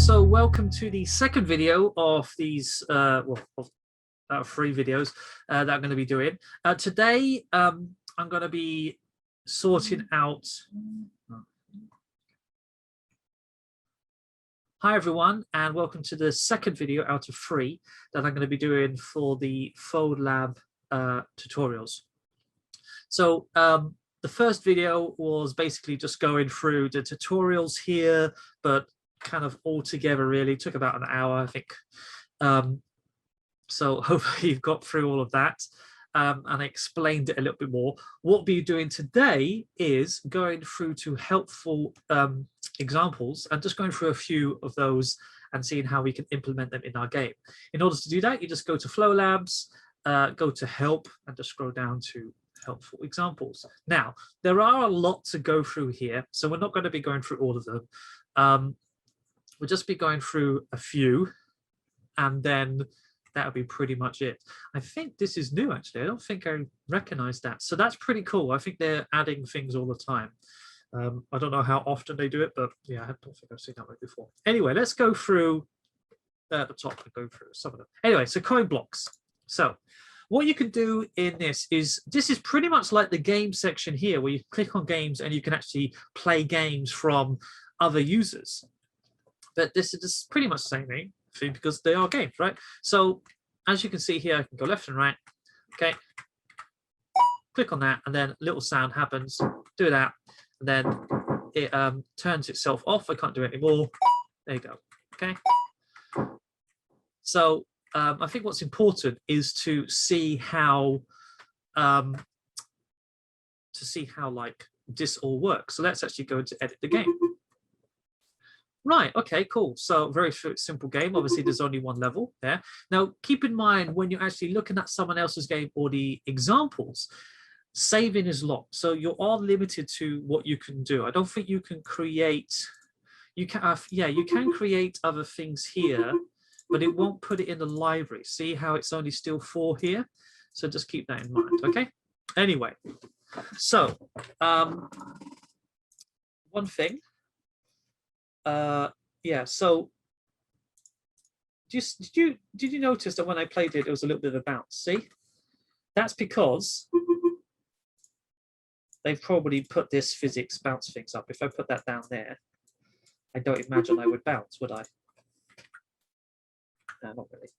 So welcome to the second video of these, of 3 videos that I'm going to be doing. Today, I'm going to be sorting out. Hi everyone, and welcome to the second video out of 3 that I'm going to be doing for the Flowlab tutorials. So the first video was basically just going through the tutorials here, but kind of all together really. It took about an hour, I think. So hopefully you've got through all of that and I explained it a little bit more. What we'll be doing today is going through to helpful examples and just going through a few of those and seeing how we can implement them in our game. In order to do that, you just go to Flowlabs, go to help, and just scroll down to helpful examples. Now, there are a lot to go through here, so we're not going to be going through all of them. We'll just be going through a few, and then that'll be pretty much it. I think this is new, actually. I don't think I recognize that. So that's pretty cool. I think they're adding things all the time. I don't know how often they do it, but yeah, I don't think I've seen that one before. Anyway, let's go through at the top and go through some of them. Anyway, so coin blocks. So what you can do in this is pretty much like the game section here, where you click on games and you can actually play games from other users. But this is pretty much the same thing because they are games, right? So as you can see here, I can go left and right. Okay, click on that, and then a little sound happens. Do that, and then it turns itself off. I can't do it anymore. There you go. Okay. So I think what's important is to see how like this all works. So let's actually go to edit the game. Right, okay, cool. So very simple game. Obviously, there's only one level there. Now, keep in mind when you're actually looking at someone else's game or the examples, saving is locked. So you are limited to what you can do. I don't think you can create, you can create other things here, but it won't put it in the library. See how it's only still 4 here? So just keep that in mind, okay? Anyway, so one thing. Yeah, so did you notice that when I played it, it was a little bit of a bounce? See, that's because they've probably put this physics bounce things up. If I put that down there, I don't imagine I would bounce, would I? No, not really.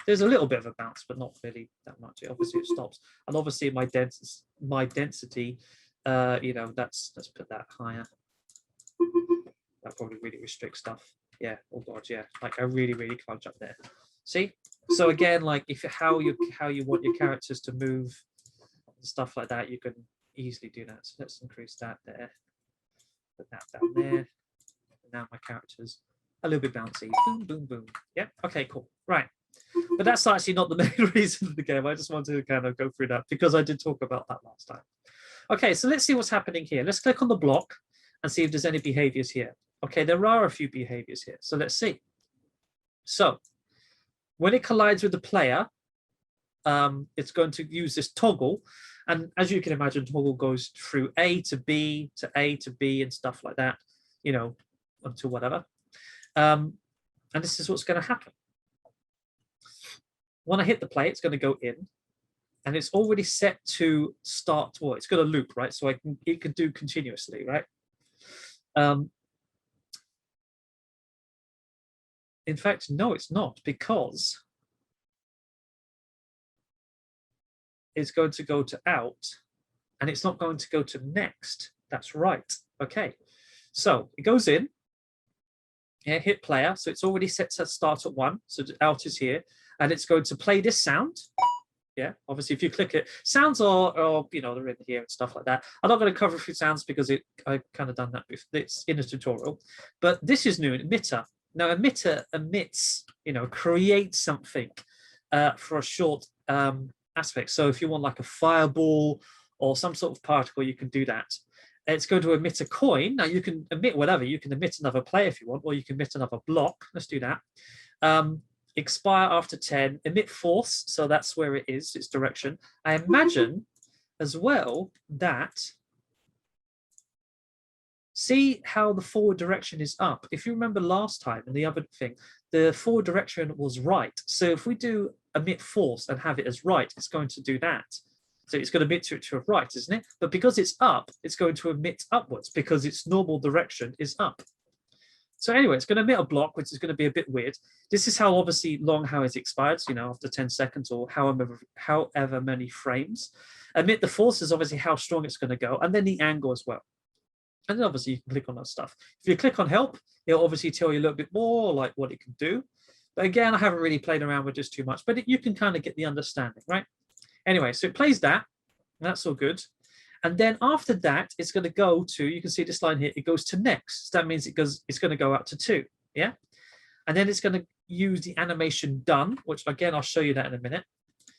There's a little bit of a bounce, but not really that much. Obviously, it stops, and obviously my density, you know, let's put that higher. That probably really restricts stuff. Yeah, oh god, yeah. Like I really crunch up there. See? So again, like if how you want your characters to move and stuff like that, you can easily do that. So let's increase that there. Put that down there. And now my character's a little bit bouncy. Boom, boom, boom. Yeah, okay, cool. Right. But that's actually not the main reason for the game. I just wanted to kind of go through that because I did talk about that last time. Okay, so let's see what's happening here. Let's click on the block and see if there's any behaviors here. Okay, there are a few behaviors here, so let's see. So when it collides with the player, it's going to use this toggle, and as you can imagine, toggle goes through A to B to A to B and stuff like that, you know, until whatever. And this is what's going to happen. When I hit the play, it's going to go in, and it's already set to start. Well, it's going to loop, right? So it can do continuously, right? In fact, no, it's not, because it's going to go to out and it's not going to go to next. That's right. Okay, so it goes in, yeah, hit player. So it's already set to start at 1. So out is here, and it's going to play this sound. Yeah, obviously, if you click it, sounds are you know, they're in here and stuff like that. I'm not going to cover a few sounds because I've kind of done that before. It's in a tutorial, but this is new, emitter. Now, emitter emits, you know, creates something for a short aspect. So if you want like a fireball or some sort of particle, you can do that. It's going to emit a coin. Now, you can emit whatever. You can emit another player if you want, or you can emit another block. Let's do that. Expire after 10, emit force. So that's where it is, its direction. I imagine as well that see how the forward direction is up. If you remember last time in the other thing, the forward direction was right. So if we do emit force and have it as right, it's going to do that. So it's going to emit to right, isn't it? But because it's up, it's going to emit upwards because its normal direction is up. So anyway, it's going to emit a block, which is going to be a bit weird. This is how obviously long how it expires, you know, after 10 seconds or however many frames. Emit the force is obviously how strong it's going to go, and then the angle as well. And then obviously you can click on that stuff. If you click on help, it'll obviously tell you a little bit more like what it can do. But again, I haven't really played around with this too much, but you can kind of get the understanding, right? Anyway, so it plays that, and that's all good. And then after that, it's going to go to, you can see this line here, it goes to next. So that means it's going to go up to 2, yeah? And then it's going to use the animation done, which again, I'll show you that in a minute.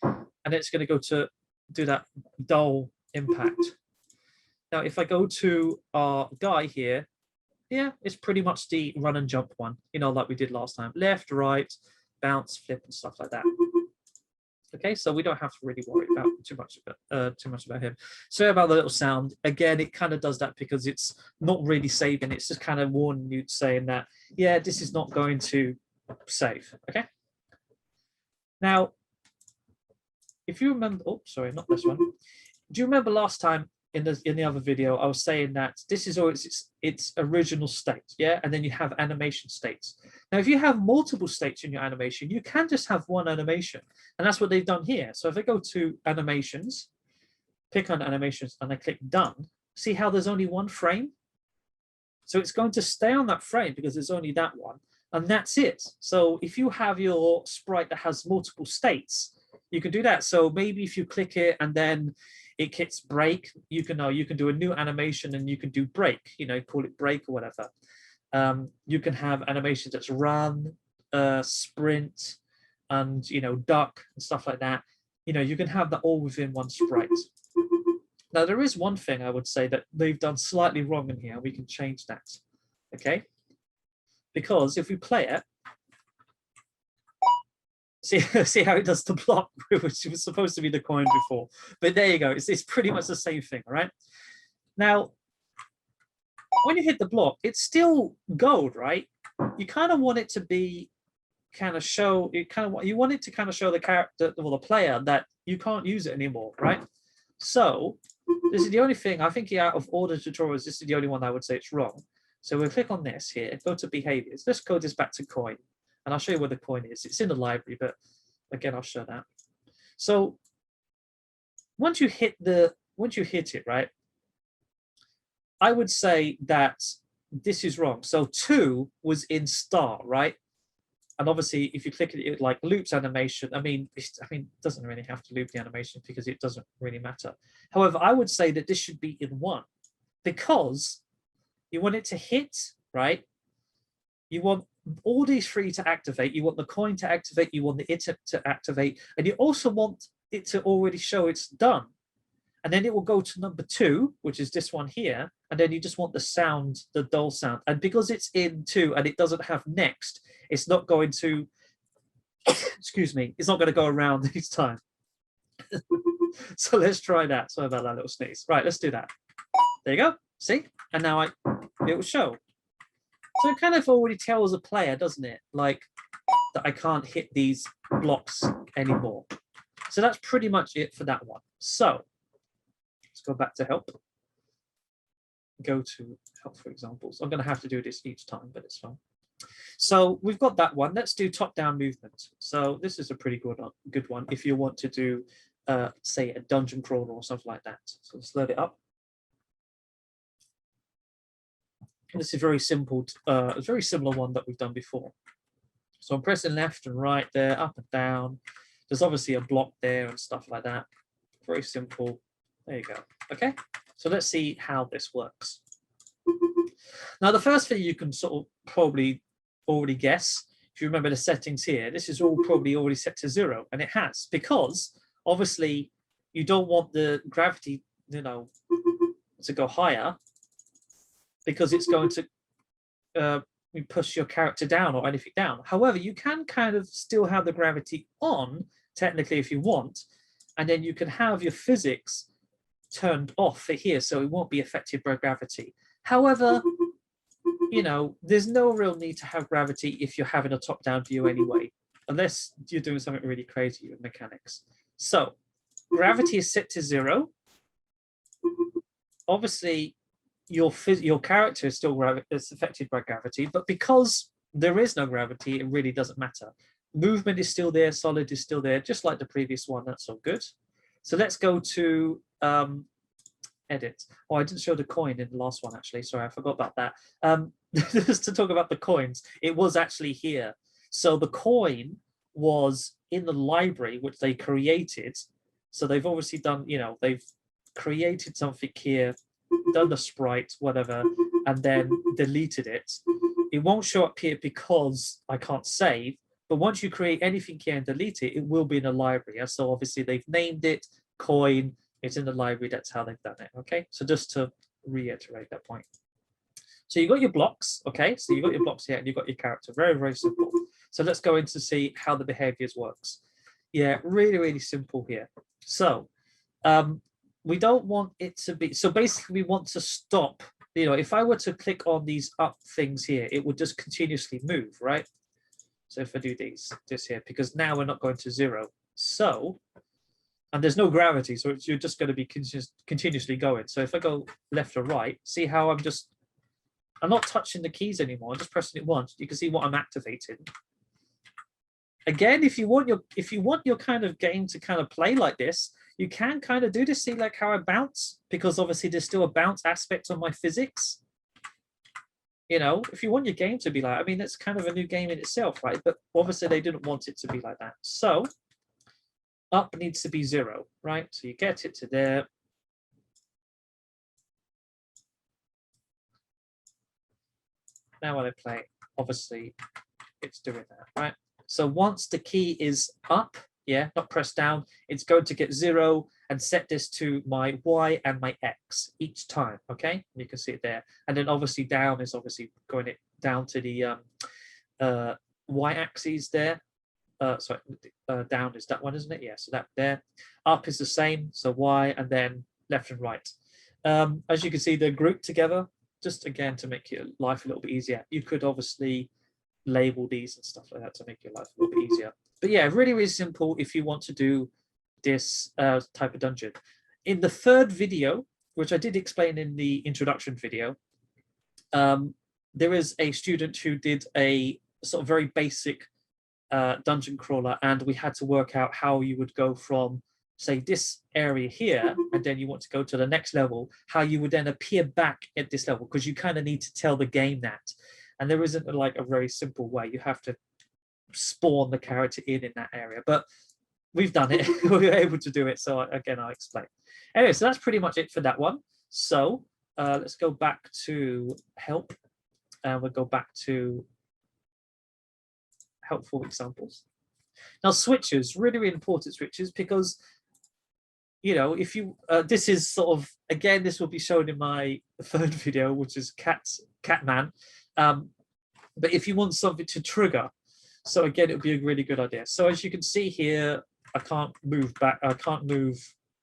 And then it's going to go to do that dull impact. Now, if I go to our guy here, yeah, it's pretty much the run and jump one, you know, like we did last time. Left, right, bounce, flip, and stuff like that. Okay, so we don't have to really worry about too much about him. So about the little sound, again, it kind of does that because it's not really saving. It's just kind of warning you, saying that, yeah, this is not going to save. Okay. Now, if you remember, oh, sorry, not this one. Do you remember last time in the other video, I was saying that this is always its original state, yeah? And then you have animation states. Now, if you have multiple states in your animation, you can just have one animation. And that's what they've done here. So if I go to animations, pick on animations, and I click done, see how there's only one frame? So it's going to stay on that frame because there's only that one, and that's it. So if you have your sprite that has multiple states, you can do that. So maybe if you click it and then it hits break, you can do a new animation and you can do break, you know, call it break or whatever. You can have animations that's run, sprint, and, you know, duck and stuff like that. You know, you can have that all within one sprite. Now, there is one thing I would say that they've done slightly wrong in here. We can change that, okay? Because if we play it, see how it does the block, which was supposed to be the coin before. But there you go. It's pretty much the same thing, all right? Now, when you hit the block, it's still gold, right? You kind of want it to be kind of show, you want it to kind of show the character or the player that you can't use it anymore, right? So this is the only thing, I think out of all the tutorials, this is the only one I would say it's wrong. So we'll click on this here, go to behaviors. Let's code this back to coin. And I'll show you where the coin is. It's in the library, but again, I'll show that. So once you hit it, right, I would say that this is wrong. So 2 was in star, right? And obviously, if you click it, it like loops animation. I mean, it doesn't really have to loop the animation because it doesn't really matter. However, I would say that this should be in 1 because you want it to hit, right? You want all these 3 to activate. You want the coin to activate. You want the it to activate. And you also want it to already show it's done. And then it will go to number 2, which is this one here. And then you just want the sound, the dull sound. And because it's in 2 and it doesn't have next, it's not going to, excuse me, it's not going to go around each time. So let's try that. Sorry about that little sneeze. Right, let's do that. There you go. See? And now it will show. So it kind of already tells a player, doesn't it? Like that I can't hit these blocks anymore. So that's pretty much it for that one. So let's go back to help. Go to help for examples. I'm going to have to do this each time, but it's fine. So we've got that one. Let's do top-down movement. So this is a pretty good one if you want to do, say, a dungeon crawler or something like that. So let's load it up. This is very simple, a very similar one that we've done before. So I'm pressing left and right there, up and down. There's obviously a block there and stuff like that. Very simple. There you go. Okay, so let's see how this works. Now, the first thing you can sort of probably already guess, if you remember the settings here, this is all probably already set to 0, and it has, because obviously you don't want the gravity, you know, to go higher, because it's going to push your character down or anything down. However, you can kind of still have the gravity on, technically, if you want, and then you can have your physics turned off for here, so it won't be affected by gravity. However, you know, there's no real need to have gravity if you're having a top-down view anyway, unless you're doing something really crazy with mechanics. So gravity is set to 0. Obviously, your character is still affected by gravity, but because there is no gravity, it really doesn't matter. Movement is still there, solid is still there, just like the previous one. That's all good. So let's go to edit. Oh, I didn't show the coin in the last one, actually. Sorry, I forgot about that. Just to talk about the coins, it was actually here. So the coin was in the library, which they created. So they've obviously done, you know, they've created something here, done the sprite, whatever, and then deleted it. It won't show up here because I can't save, but once you create anything here and delete it, it will be in a library. So obviously they've named it coin, it's in the library, that's how they've done it, okay? So just to reiterate that point. So you got your blocks, okay? So you got your blocks here and you've got your character, very, very simple. So let's go in to see how the behaviors works. Yeah, really, really simple here. So we don't want it to be, so basically we want to stop, you know, if I were to click on these up things here, it would just continuously move, right? So if I do this here, because now we're not going to 0. So, and there's no gravity, so you're just going to be continuously going. So if I go left or right, see how I'm not touching the keys anymore. I'm just pressing it once. You can see what I'm activating. Again, if you want your kind of game to kind of play like this, you can kind of do this. See like how I bounce, because obviously there's still a bounce aspect on my physics. You know, if you want your game to be like, I mean, it's kind of a new game in itself, right? But obviously they didn't want it to be like that. So up needs to be 0, right? So you get it to there. Now when I play, obviously it's doing that, right? So once the key is up, yeah, not pressed down, it's going to get 0 and set this to my Y and my X each time, okay? You can see it there. And then obviously down is obviously going it down to the Y axis there. Sorry, down is that one, isn't it? Yeah, so that there. Up is the same, so Y, and then left and right. As you can see, they're grouped together, just again to make your life a little bit easier. You could obviously label these and stuff like that to make your life a little bit easier. But yeah, really, really simple if you want to do this type of dungeon. In the third video, which I did explain in the introduction video, there is a student who did a sort of very basic dungeon crawler, and we had to work out how you would go from, say, this area here, and then you want to go to the next level, how you would then appear back at this level, because you kind of need to tell the game that. And there isn't like a very simple way. You have to spawn the character in that area, but we've done it. We were able to do it. So again, I'll explain. Anyway, so that's pretty much it for that one. So let's go back to help, and we'll go back to helpful examples. Now, switches, really, really important switches, because, you know, if you, this is sort of, again, this will be shown in my third video, which is Catman. But if you want something to trigger, so again, it would be a really good idea. So as you can see here, I can't move back, I can't move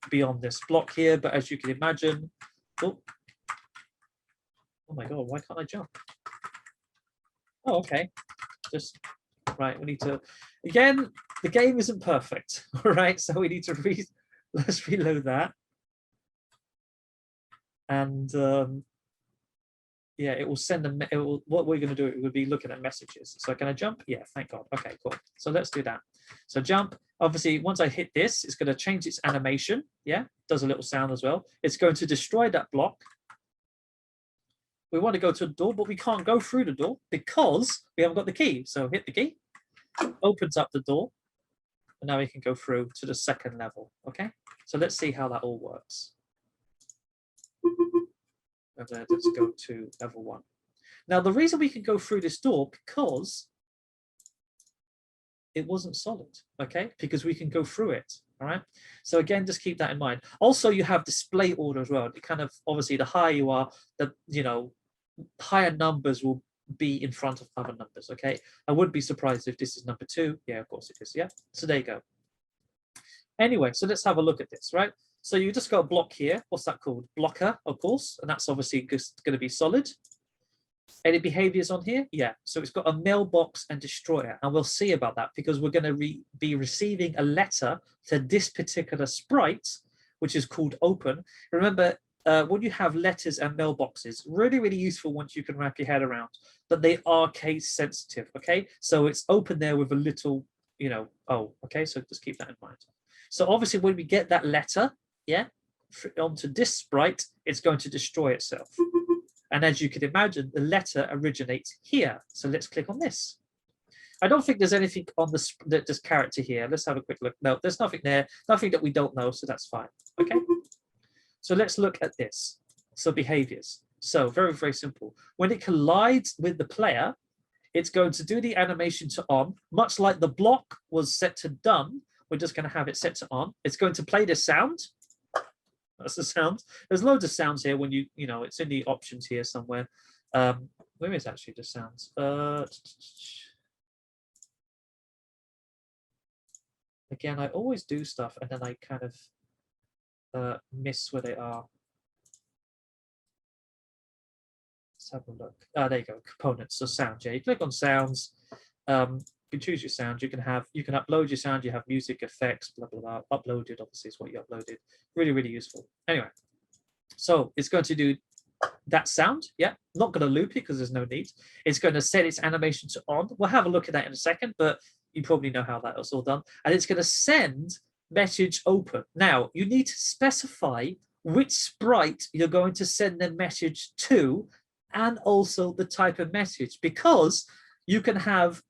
beyond this block here, but as you can imagine, oh my God, why can't I jump? Oh, okay, just, right, we need to, again, the game isn't perfect, all right? So we need to let's reload that. And yeah, it will send them, what we're gonna do, it would be looking at messages. So can I jump? Yeah, thank God, okay, cool. So let's do that. So jump, obviously, once I hit this, it's gonna change its animation, yeah? Does a little sound as well. It's going to destroy that block. We want to go to the door, but we can't go through the door because we haven't got the key. So hit the key, opens up the door, and now we can go through to the second level, okay? So let's see how that all works. And then let's go to level 1. Now, the reason we can go through this door, because it wasn't solid, okay? Because we can go through it, all right? So again, just keep that in mind. Also, you have display order as well. It kind of, obviously, the higher you are, the, you know, higher numbers will be in front of other numbers, okay? I wouldn't be surprised if this is number 2. Yeah, of course it is, yeah? So there you go. Anyway, so let's have a look at this, right? So you just got a block here. What's that called? Blocker, of course. And that's obviously just going to be solid. Any behaviors on here? Yeah. So it's got a mailbox and destroyer. And we'll see about that because we're going to be receiving a letter to this particular sprite, which is called open. Remember, when you have letters and mailboxes, really, really useful once you can wrap your head around, but they are case sensitive. Okay. So it's open there with a little, you know, oh, okay. So just keep that in mind. So obviously when we get that letter, yeah, onto this sprite, it's going to destroy itself. And as you can imagine, the letter originates here. So let's click on this. I don't think there's anything on this character here. Let's have a quick look. No, there's nothing there, nothing that we don't know, so that's fine. Okay. So let's look at this. So behaviors. So very, very simple. When it collides with the player, it's going to do the animation to on, much like the block was set to done. We're just going to have it set to on. It's going to play the sound. That's the sound. There's loads of sounds here when you know, it's in the options here somewhere. Where is actually the sounds? Again, I always do stuff and then I kind of miss where they are. Let's have a look. There you go, components, so sounds. Yeah, you click on sounds. You can choose your sound. You can upload your sound. You have music, effects, blah blah blah. Uploaded obviously is what you uploaded. Really, really useful. Anyway, so it's going to do that sound. Yeah, not going to loop it because there's no need. It's going to set its animation to on. We'll have a look at that in a second, but you probably know how that was all done. And it's going to send message open. Now you need to specify which sprite you're going to send the message to, and also the type of message, because you can have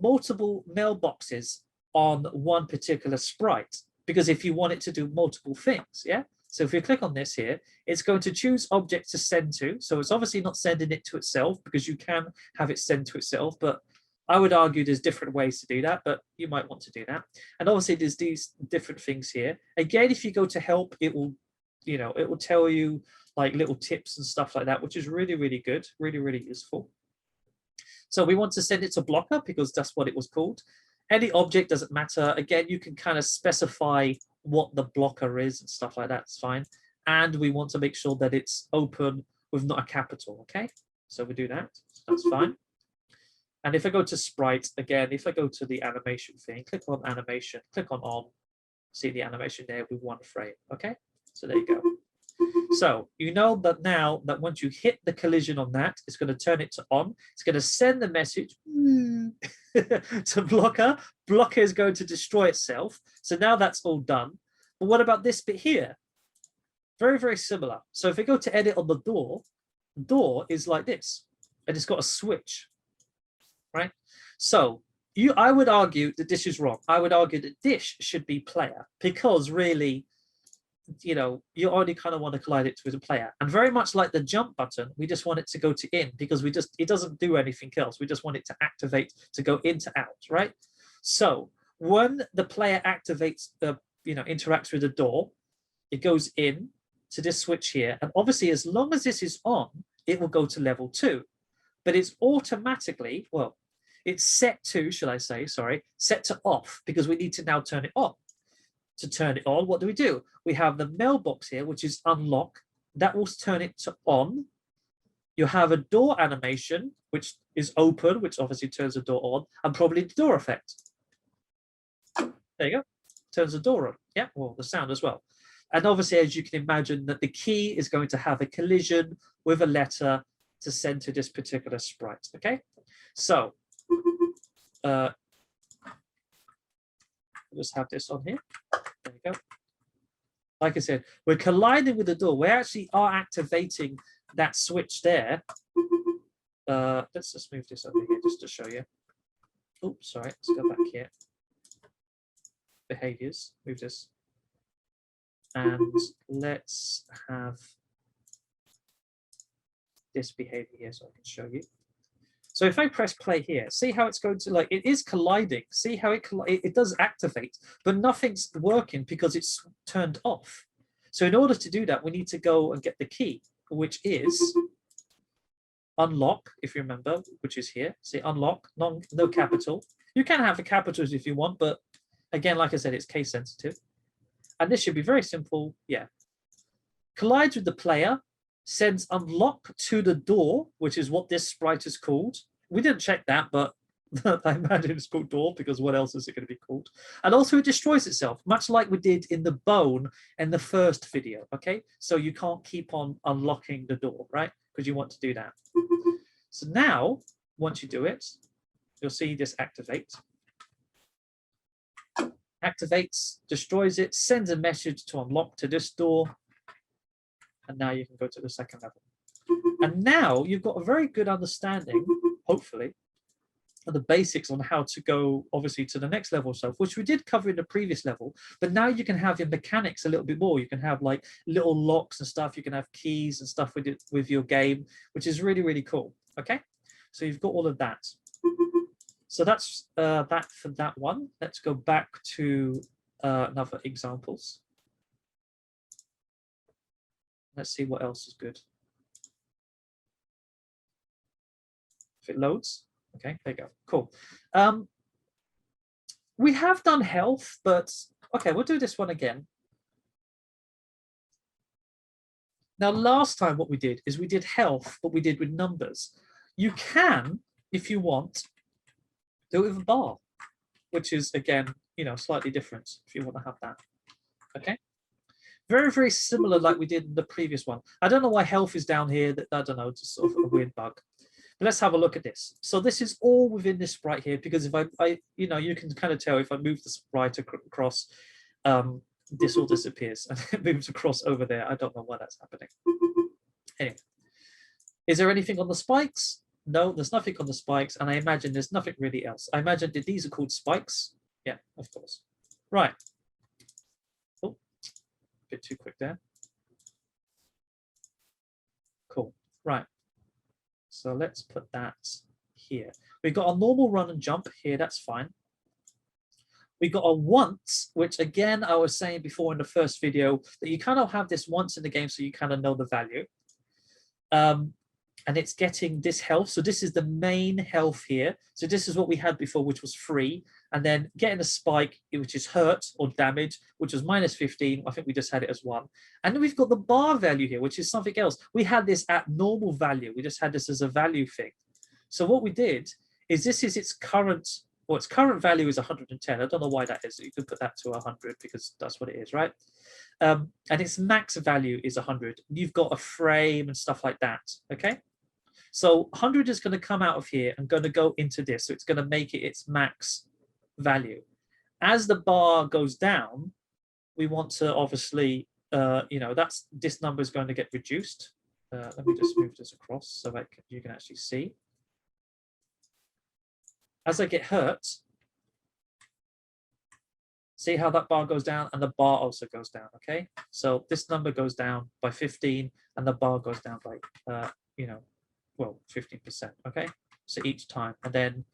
multiple mailboxes on one particular sprite, because if you want it to do multiple things, yeah? So if you click on this here, it's going to choose object to send to. So it's obviously not sending it to itself because you can have it send to itself, but I would argue there's different ways to do that, but you might want to do that. And obviously there's these different things here. Again, if you go to help, it will, you know, it will tell you like little tips and stuff like that, which is really, really good, really, really useful. So we want to send it to blocker because that's what it was called. Any object doesn't matter. Again, you can kind of specify what the blocker is and stuff like that. It's fine. And we want to make sure that it's open with not a capital. Okay. So we do that. That's fine. And if I go to sprite again, if I go to the animation thing, click on animation, click on, see the animation there with one frame. Okay. So there you go. So you know that now that once you hit the collision on that, it's going to turn it to on. It's going to send the message to blocker. Blocker is going to destroy itself. So now that's all done. But what about this bit here? Very, very similar. So if we go to edit on the door is like this, and it's got a switch, right? So I would argue that this is wrong. I would argue that this should be player, because really, you know, you only kind of want to collide it with a player. And very much like the jump button, we just want it to go to in, because it doesn't do anything else. We just want it to activate to go into out, right? So when the player activates interacts with the door, it goes in to this switch here. And obviously, as long as this is on, it will go to level 2. But it's automatically, well, it's set to, should I say, sorry, set to off, because we need to now turn it on. To turn it on, what do? We have the mailbox here, which is unlock. That will turn it to on. You have a door animation, which is open, which obviously turns the door on, and probably the door effect. There you go. Turns the door on. Yeah, well, the sound as well. And obviously, as you can imagine, that the key is going to have a collision with a letter to send to this particular sprite. Okay, so just have this on here. There you go. Like I said, we're colliding with the door. We actually are activating that switch there. Let's just move this over here just to show you. Oops, sorry. Let's go back here. Behaviors. Move this. And let's have this behavior here so I can show you. So if I press play here, see how it's going to, like, it is colliding. See how it does activate, but nothing's working because it's turned off. So in order to do that, we need to go and get the key, which is unlock, if you remember, which is here. See, unlock, no capital. You can have the capitals if you want, but again, like I said, it's case sensitive. And this should be very simple. Yeah. Collides with the player, sends unlock to the door, which is what this sprite is called. We didn't check that, but I imagine it's called door because what else is it going to be called? And also it destroys itself, much like we did in the bone in the first video, okay? So you can't keep on unlocking the door, right? Because you want to do that. So now, once you do it, you'll see this activate. Activates, destroys it, sends a message to unlock to this door. And now you can go to the second level. And now you've got a very good understanding, hopefully, of the basics on how to go, obviously, to the next level of stuff, which we did cover in the previous level. But now you can have your mechanics a little bit more. You can have like little locks and stuff. You can have keys and stuff with it, with your game, which is really, really cool. Okay, so you've got all of that. So that's that for that one. Let's go back to another examples. Let's see what else is good. If it loads. Okay, there you go. Cool. We have done health, but okay, we'll do this one again. Now, last time what we did is we did health, but we did with numbers. You can, if you want, do it with a bar, which is, again, you know, slightly different if you want to have that. Okay. Very, very similar like we did in the previous one. I don't know why health is down here. I don't know, just sort of a weird bug. But let's have a look at this. So this is all within this sprite here, because if I you know, you can kind of tell if I move the sprite across, this all disappears and it moves across over there. I don't know why that's happening. Anyway, is there anything on the spikes? No, there's nothing on the spikes, and I imagine there's nothing really else. I imagine that these are called spikes. Yeah, of course. Right. Oh, a bit too quick there. Cool. Right. So let's put that here. We've got a normal run and jump here. That's fine. We got a once, which again, I was saying before in the first video that you kind of have this once in the game, so you kind of know the value. And it's getting this health. So this is the main health here. So this is what we had before, which was free. And then getting a spike, which is hurt or damage, which was -15. I think we just had it as 1. And then we've got the bar value here, which is something else. We had this at normal value. We just had this as a value thing. So what we did is this is its current, well, its current value is 110. I don't know why that is. You could put that to 100 because that's what it is, right? And its max value is 100. You've got a frame and stuff like that, okay? So 100 is going to come out of here and going to go into this. So it's going to make it its max value. As the bar goes down, we want to obviously, you know, this number is going to get reduced. Let me just move this across so that you can actually see. As I get hurt, see how that bar goes down, and the bar also goes down, okay? So this number goes down by 15 and the bar goes down by, you know, well, 15%, okay? So each time. And then,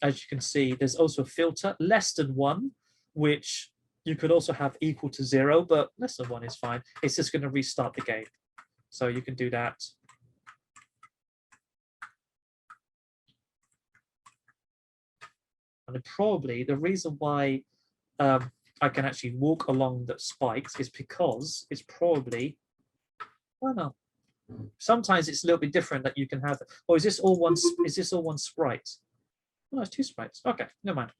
as you can see, there's also a filter, less than 1, which you could also have equal to 0, but less than 1 is fine. It's just going to restart the game. So you can do that. And probably the reason why I can actually walk along the spikes is because it's probably, I don't know. Sometimes it's a little bit different that you can have. Or is this all one? Is this all one sprite? Oh, no, it's 2 sprites. Okay, never mind.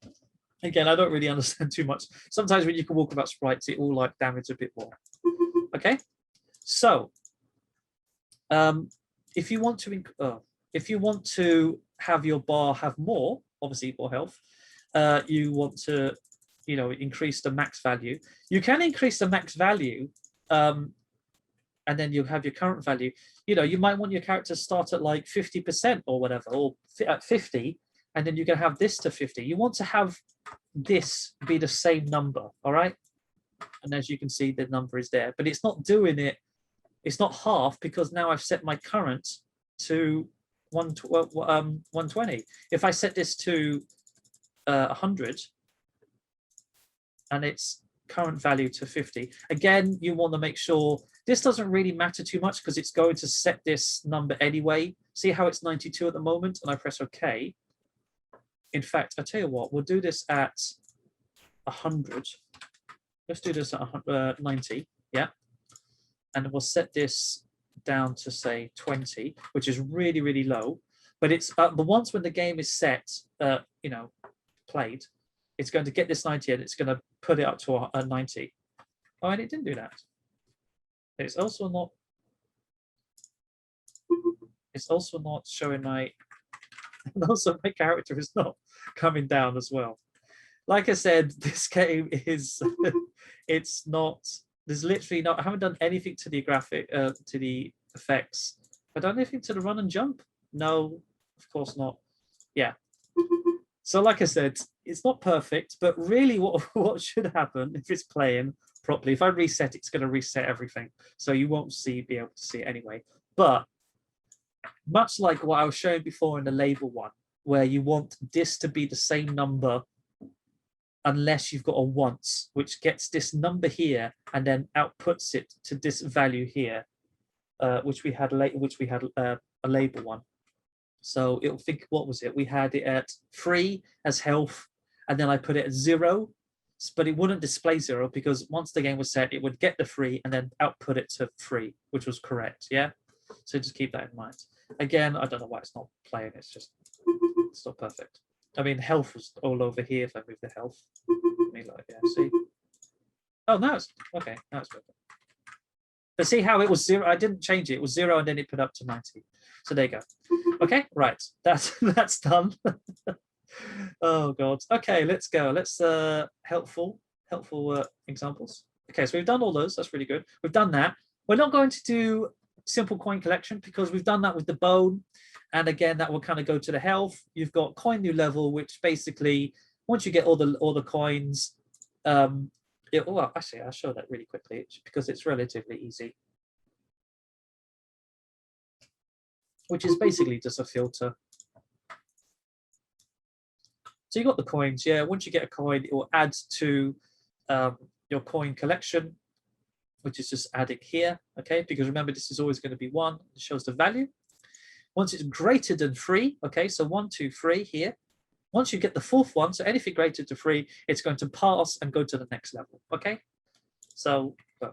Again, I don't really understand too much. Sometimes when you can walk about sprites, it all like damage a bit more. Okay, so if you want to have your bar have more, obviously more health, you want to, you know, increase the max value. You can increase the max value. And then you have your current value. You know, you might want your character to start at like 50% or whatever, or at 50, and then you can have this to 50. You want to have this be the same number, all right? And as you can see, the number is there, but it's not doing it. It's not half because now I've set my current to 120. If I set this to 100 and its current value to 50, again, you want to make sure this doesn't really matter too much because it's going to set this number anyway. See how it's 92 at the moment, and I press OK. In fact, I tell you what, we'll do this at 100. let's do this at 90, yeah, and we'll set this down to say 20, which is really, really low. But it's but once when the game is set, you know, played, it's going to get this 90 and it's going to put it up to a 90. Oh, and it didn't do that. It's also not. It's also not showing my. And also my character is not coming down as well. Like I said, this game is. It's not. There's literally not. I haven't done anything to the graphic, to the effects. Have I done anything to the run and jump? No, of course not. Yeah. So like I said, it's not perfect, but really what should happen if it's playing properly, if I reset, it's going to reset everything. So you won't be able to see it anyway. But much like what I was showing before in the label one, where you want this to be the same number unless you've got a once, which gets this number here and then outputs it to this value here, which we had a label one. So it'll think, what was it? We had it at 3 as health, and then I put it at 0, but it wouldn't display 0 because once the game was set, it would get the 3 and then output it to 3, which was correct. Yeah. So just keep that in mind. Again, I don't know why it's not playing. It's not perfect. I mean, health was all over here. If I move the health, I mean, like, yeah, see. Oh, now it's okay. Now it's perfect. But see how it was 0? I didn't change it. It was 0 and then it put up to 90. So there you go. Okay, right. That's done. Oh God. Okay, let's go. Let's helpful examples. Okay, so we've done all those. That's really good. We've done that. We're not going to do simple coin collection because we've done that with the bone. And again, that will kind of go to the health. You've got coin new level, which basically once you get all the coins, well, actually, I'll show that really quickly because it's relatively easy. Which is basically just a filter. So you got the coins, yeah. Once you get a coin, it will add to your coin collection, which is just adding here, okay? Because remember, this is always going to be 1. It shows the value. Once it's greater than 3, okay, so 1, 2, 3 here. Once you get the 4th one, so anything greater to 3, it's going to pass and go to the next level, okay? So 1,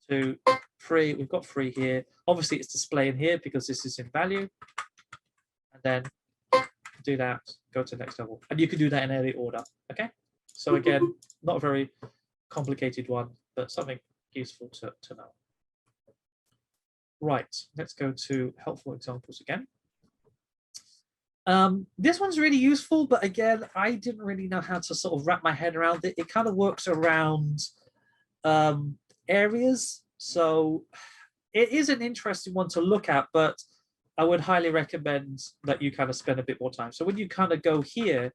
2, 3, we've got 3 here. Obviously, it's displaying here because this is in value. And then do that, go to the next level. And you can do that in any order, okay? So again, not a very complicated one, but something useful to know. Right, let's go to helpful examples again. This one's really useful, but again, I didn't really know how to sort of wrap my head around it. It kind of works around areas. So it is an interesting one to look at, but I would highly recommend that you kind of spend a bit more time. So when you kind of go here,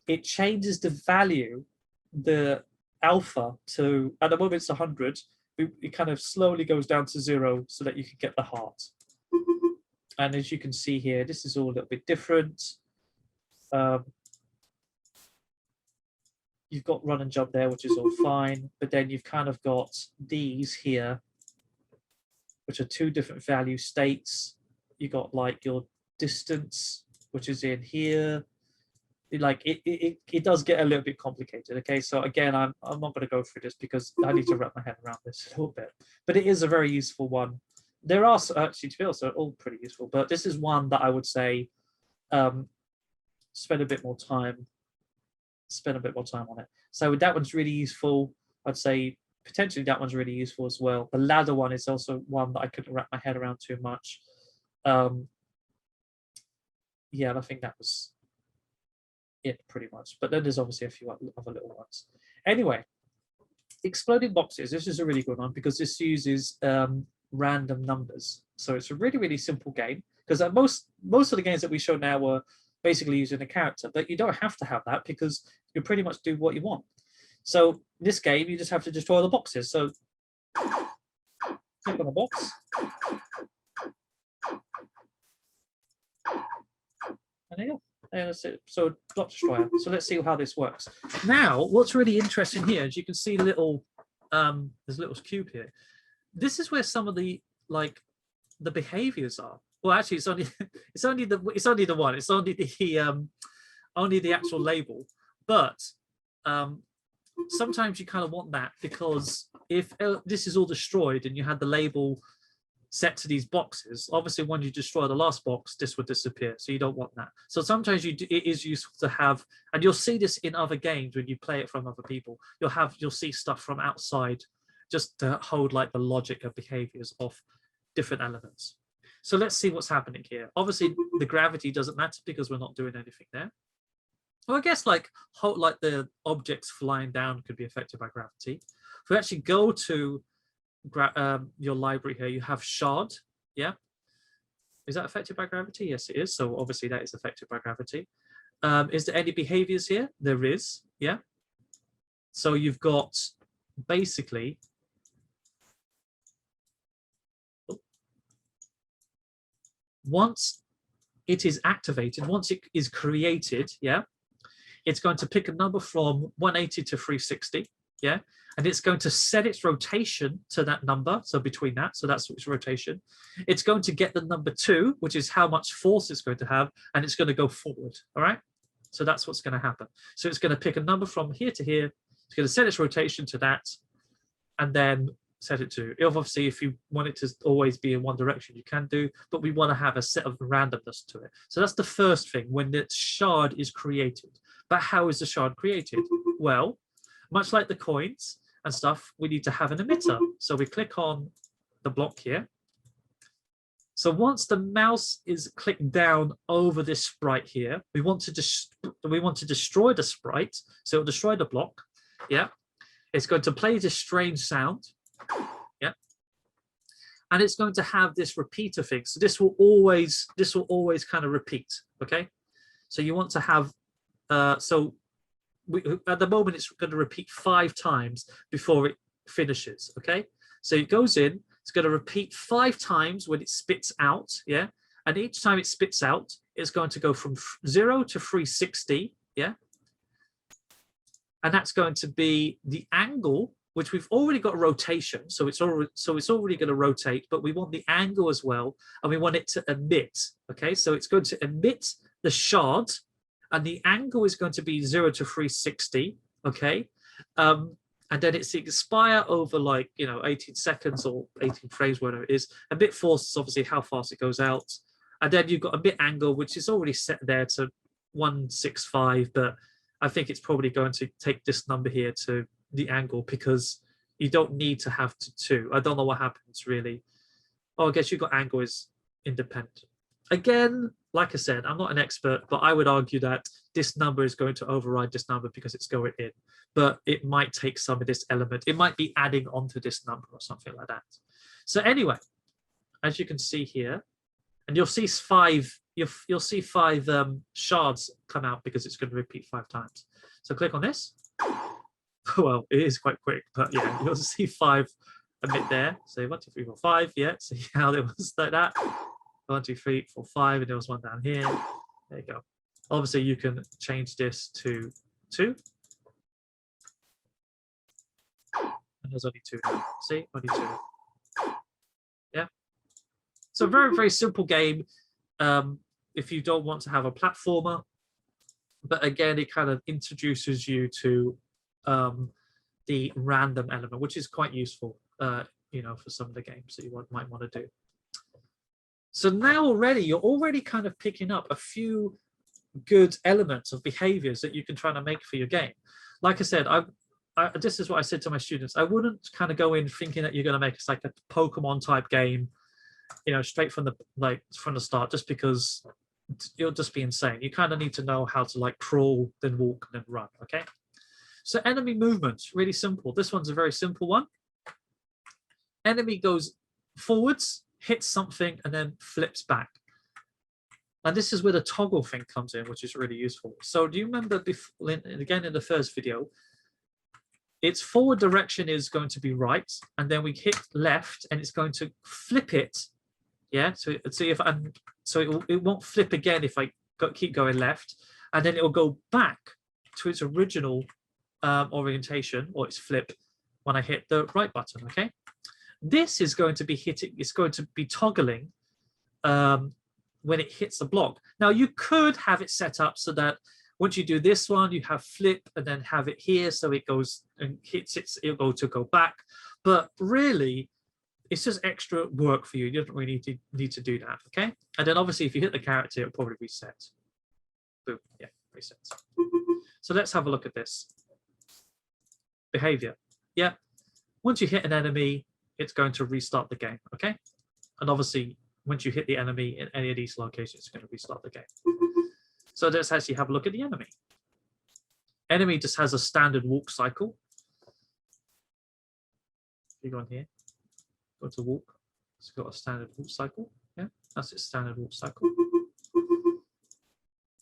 it changes the value, the alpha to, at the moment it's 100, it kind of slowly goes down to 0 so that you can get the heart. And as you can see here, this is all a little bit different. You've got run and jump there, which is all fine. But then you've kind of got these here, which are 2 different value states. You got like your distance, which is in here. Like it does get a little bit complicated. Okay, so again, I'm not going to go through this because I need to wrap my head around this a little bit. But it is a very useful one. There are actually, to be honest, they're all pretty useful. But this is one that I would say spend a bit more time. Spend a bit more time on it. So that one's really useful. I'd say potentially that one's really useful as well. The ladder one is also one that I couldn't wrap my head around too much. Yeah, and I think that was it pretty much. But then there's obviously a few other little ones. Anyway, exploding boxes. This is a really good one because this uses random numbers. So it's a really, really simple game because most of the games that we show now were basically using a character, but you don't have to have that because you pretty much do what you want. So this game, you just have to destroy the boxes. So click on a box. And there you go. And that's it. So block destroyer. So let's see how this works. Now, what's really interesting here is you can see little there's a little cube here. This is where some of the the behaviors are. Well, actually, it's only the one. It's only the actual label. But sometimes you kind of want that, because if this is all destroyed and you had the label set to these boxes, obviously when you destroy the last box, this would disappear. So you don't want that. So sometimes it is useful to have, and you'll see this in other games when you play it from other people. You'll see stuff from outside just to hold like the logic of behaviors of different elements. So let's see what's happening here. Obviously the gravity doesn't matter because we're not doing anything there. Well, I guess like the objects flying down could be affected by gravity. If we actually go to your library here, you have shard. Yeah, is that affected by gravity? Yes, it is. So obviously that is affected by gravity. Is there any behaviors here? There is. Yeah, so you've got basically once it is activated, once it is created, yeah, it's going to pick a number from 180 to 360. Yeah, and it's going to set its rotation to that number. So between that, so that's its rotation. It's going to get the number 2, which is how much force it's going to have, and it's going to go forward. All right. So that's what's going to happen. So it's going to pick a number from here to here. It's going to set its rotation to that, and then set it to. Obviously, if you want it to always be in one direction, you can do, but we want to have a set of randomness to it. So that's the first thing when the shard is created. But how is the shard created? Well, much like the coins and stuff, we need to have an emitter. So we click on the block here. So once the mouse is clicked down over this sprite here, we want to destroy the sprite. So it'll destroy the block. Yeah. It's going to play this strange sound. Yeah. And it's going to have this repeater thing. So this will always kind of repeat. Okay. So you want to have at the moment, it's going to repeat 5 times before it finishes, okay? So it goes in, it's going to repeat 5 times when it spits out, yeah? And each time it spits out, it's going to go from 0 to 360, yeah? And that's going to be the angle, which we've already got a rotation, so it's already going to rotate, but we want the angle as well, and we want it to emit, okay? So it's going to emit the shard, and the angle is going to be 0 to 360, okay? And then it's expire over like, 18 seconds or 18 frames, whatever it is. A bit force is obviously how fast it goes out. And then you've got a bit angle, which is already set there to 165, but I think it's probably going to take this number here to the angle because you don't need to have to 2. I don't know what happens really. Oh, I guess you've got angle is independent. Again, like I said, I'm not an expert, but I would argue that this number is going to override this number because it's going in. But it might take some of this element. It might be adding onto this number or something like that. So anyway, as you can see here, and you'll see 5. You'll see 5 shards come out because it's going to repeat 5 times. So click on this. Well, it is quite quick, but yeah, you'll see 5 emit there. So 1, 2, 3, 4, 5. Yeah, see how it was like that. 1, 2, 3, 4, 5, and there was one down here. There you go. Obviously, you can change this to 2. And there's only 2 now. See, only 2. Yeah. So very, very simple game. If you don't want to have a platformer, but again, it kind of introduces you to the random element, which is quite useful, for some of the games that you might want to do. So now you're already kind of picking up a few good elements of behaviors that you can try to make for your game. Like I said, this is what I said to my students. I wouldn't kind of go in thinking that you're going to make like a Pokemon type game, straight from the start, just because it'll just be insane. You kind of need to know how to like crawl, then walk, and then run. Okay. So enemy movement, really simple. This one's a very simple one. Enemy goes forwards, hits something, and then flips back. And this is where the toggle thing comes in, which is really useful. So do you remember, again in the first video, its forward direction is going to be right, and then we hit left, and it's going to flip it. Yeah, so it won't flip again if I keep going left, and then it will go back to its original orientation, or its flip, when I hit the right button. Okay. This is going to be hitting, it's going to be toggling when it hits the block. Now you could have it set up so that Once you do this one, you have flip and then have it here. So it goes and hits it, it'll go back. But really, it's just extra work for you. You don't really need to do that, okay? And then obviously if you hit the character, it'll probably reset. Boom, yeah, resets. So let's have a look at this. Behavior, yeah. Once you hit an enemy, it's going to restart the game, okay? And obviously, once you hit the enemy in any of these locations, it's going to restart the game. So let's actually have a look at the enemy. Enemy just has a standard walk cycle. If you go on here, go to walk, it's got a standard walk cycle. Yeah, that's its standard walk cycle.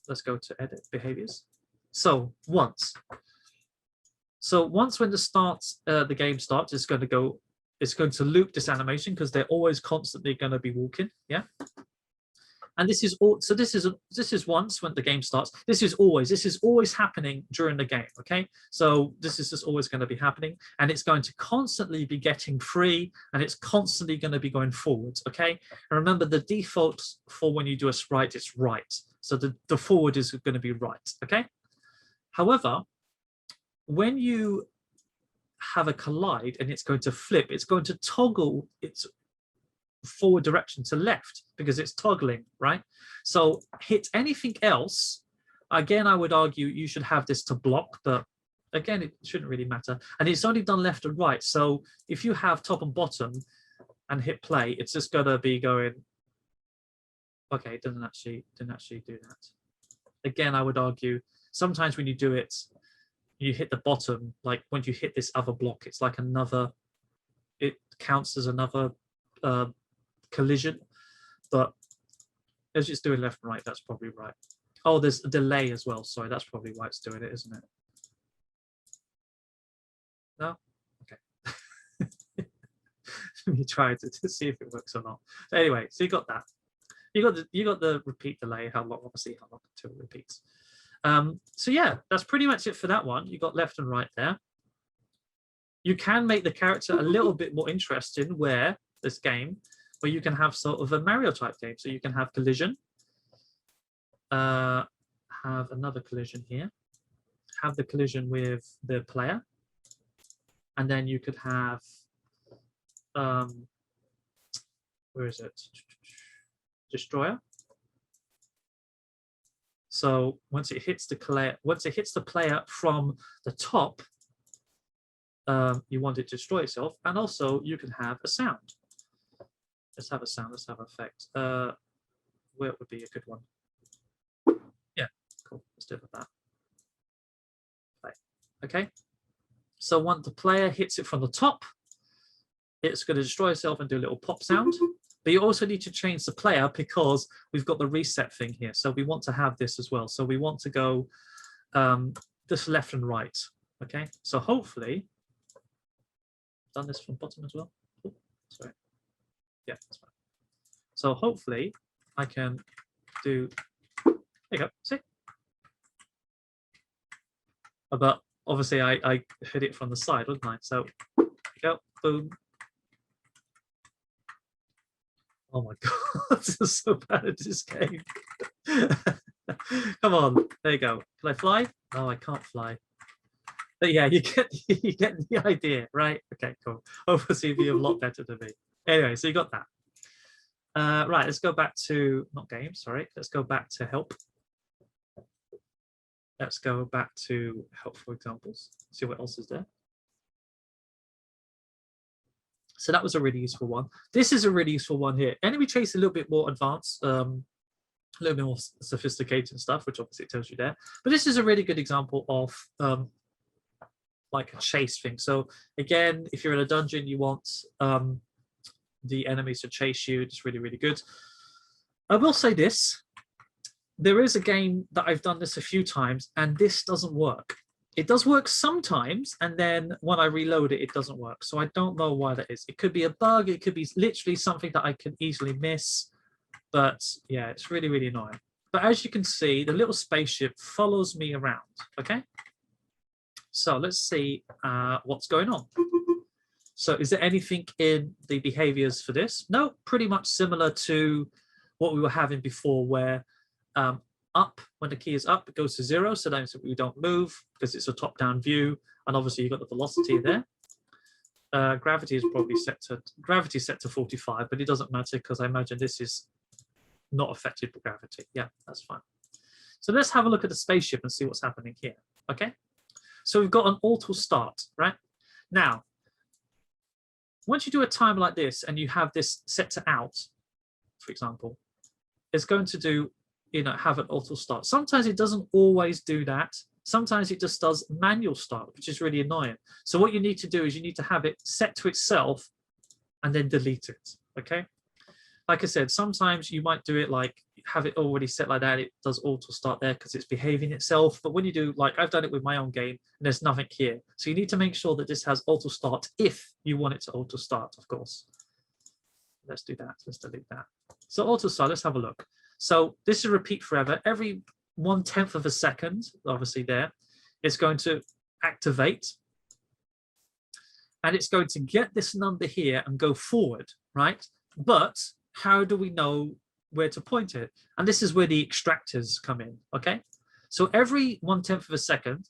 Let's go to edit behaviors. So once when the game starts, it's going to loop this animation because they're always constantly going to be walking. Yeah. And this is all. So this is once when the game starts. This is always happening during the game. Okay. So this is just always going to be happening, and it's going to constantly be getting free, and it's constantly going to be going forwards. Okay. And remember, the default for when you do a sprite, it's right. So the forward is going to be right. Okay. However, when you have a collide and it's going to flip, it's going to toggle its forward direction to left because it's toggling, right? So hit anything else. Again, I would argue you should have this to block, but again, it shouldn't really matter. And it's only done left and right. So if you have top and bottom and hit play, it's just gonna be going, okay, it didn't actually do that. Again, I would argue sometimes when you do it, you hit the bottom, like when you hit this other block, it's like another, it counts as another collision, but as it's doing left and right, that's probably right. Oh, there's a delay as well. Sorry, that's probably why it's doing it, isn't it? No? Okay. Let me try to see if it works or not. So anyway, so you got that. You got the repeat delay, how long until it repeats. So yeah, that's pretty much it for that one. You got left and right there. You can make the character a little bit more interesting where you can have sort of a Mario type game. So you can have collision, have another collision here, have the collision with the player, and then you could have, where is it? Destroyer. So once it hits the player from the top, you want it to destroy itself, and also you can have a sound. Let's have a sound. Let's have an effect. Where would be a good one? Yeah, cool. Let's do it with that. Play. Okay. So once the player hits it from the top, it's going to destroy itself and do a little pop sound. But you also need to change the player because we've got the reset thing here. So we want to have this as well. So we want to go this left and right. Okay. So hopefully, I've done this from bottom as well. Oh, sorry. Yeah, that's fine. So hopefully I can do, there you go, see? But obviously I hit it from the side, wouldn't I? So there you go, boom. Oh my God, this is so bad at this game. Come on, there you go. Can I fly? No, I can't fly. But yeah, you get the idea, right? Okay, cool. Obviously, you're a lot better than me. Anyway, so you got that. Right, let's go back to, not games, sorry. Let's go back to help. Let's go back to helpful examples. See what else is there. So that was a really useful one. This is a really useful one here. Enemy chase a little bit more advanced, a little bit more sophisticated stuff, which obviously it tells you there. But this is a really good example of like a chase thing. So again, if you're in a dungeon, you want the enemies to chase you. It's really, really good. I will say this. There is a game that I've done this a few times, and this doesn't work. It does work sometimes, and then when I reload it, it doesn't work. So I don't know why that is. It could be a bug. It could be literally something that I can easily miss. But yeah, it's really, really annoying. But as you can see, the little spaceship follows me around, okay? So let's see what's going on. So is there anything in the behaviors for this? No, pretty much similar to what we were having before, where up, when the key is up, it goes to 0. So that means that we don't move because it's a top-down view. And obviously you've got the velocity there. Gravity is probably set to 45, but it doesn't matter because I imagine this is not affected by gravity. Yeah, that's fine. So let's have a look at the spaceship and see what's happening here. Okay. So we've got an auto start, right? Now, once you do a timer like this and you have this set to out, for example, it's going to do, have an auto start. Sometimes it doesn't always do that. Sometimes it just does manual start, which is really annoying. So what you need to do is you need to have it set to itself and then delete it, okay? Like I said, sometimes you might do it like, have it already set like that, it does auto start there because it's behaving itself. But when you do, like I've done it with my own game, and there's nothing here. So you need to make sure that this has auto start if you want it to auto start, of course. Let's do that, let's delete that. So auto start, let's have a look. So this is repeat forever. Every 1/10 of a second, obviously there, it's going to activate. And it's going to get this number here and go forward, right? But how do we know where to point it? And this is where the extractors come in, okay? So every 1/10 of a second,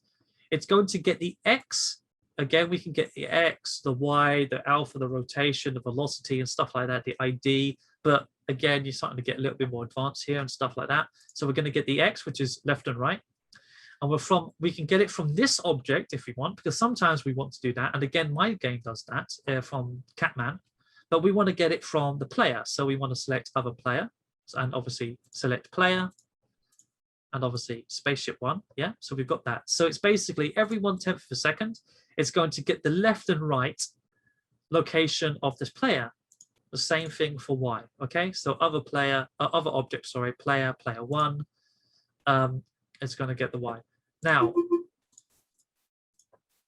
it's going to get the X. Again, we can get the X, the Y, the alpha, the rotation, the velocity and stuff like that, the ID. But again, you're starting to get a little bit more advanced here and stuff like that. So we're going to get the X, which is left and right. And we can get it from this object if we want, because sometimes we want to do that. And again, my game does that from Catman. But we want to get it from the player. So we want to select other player and obviously select player and obviously spaceship 1. Yeah, so we've got that. So it's basically every 1/10 of a second, it's going to get the left and right location of this player. The same thing for Y. Okay, so other player, other object, sorry, player 1. It's going to get the Y. Now,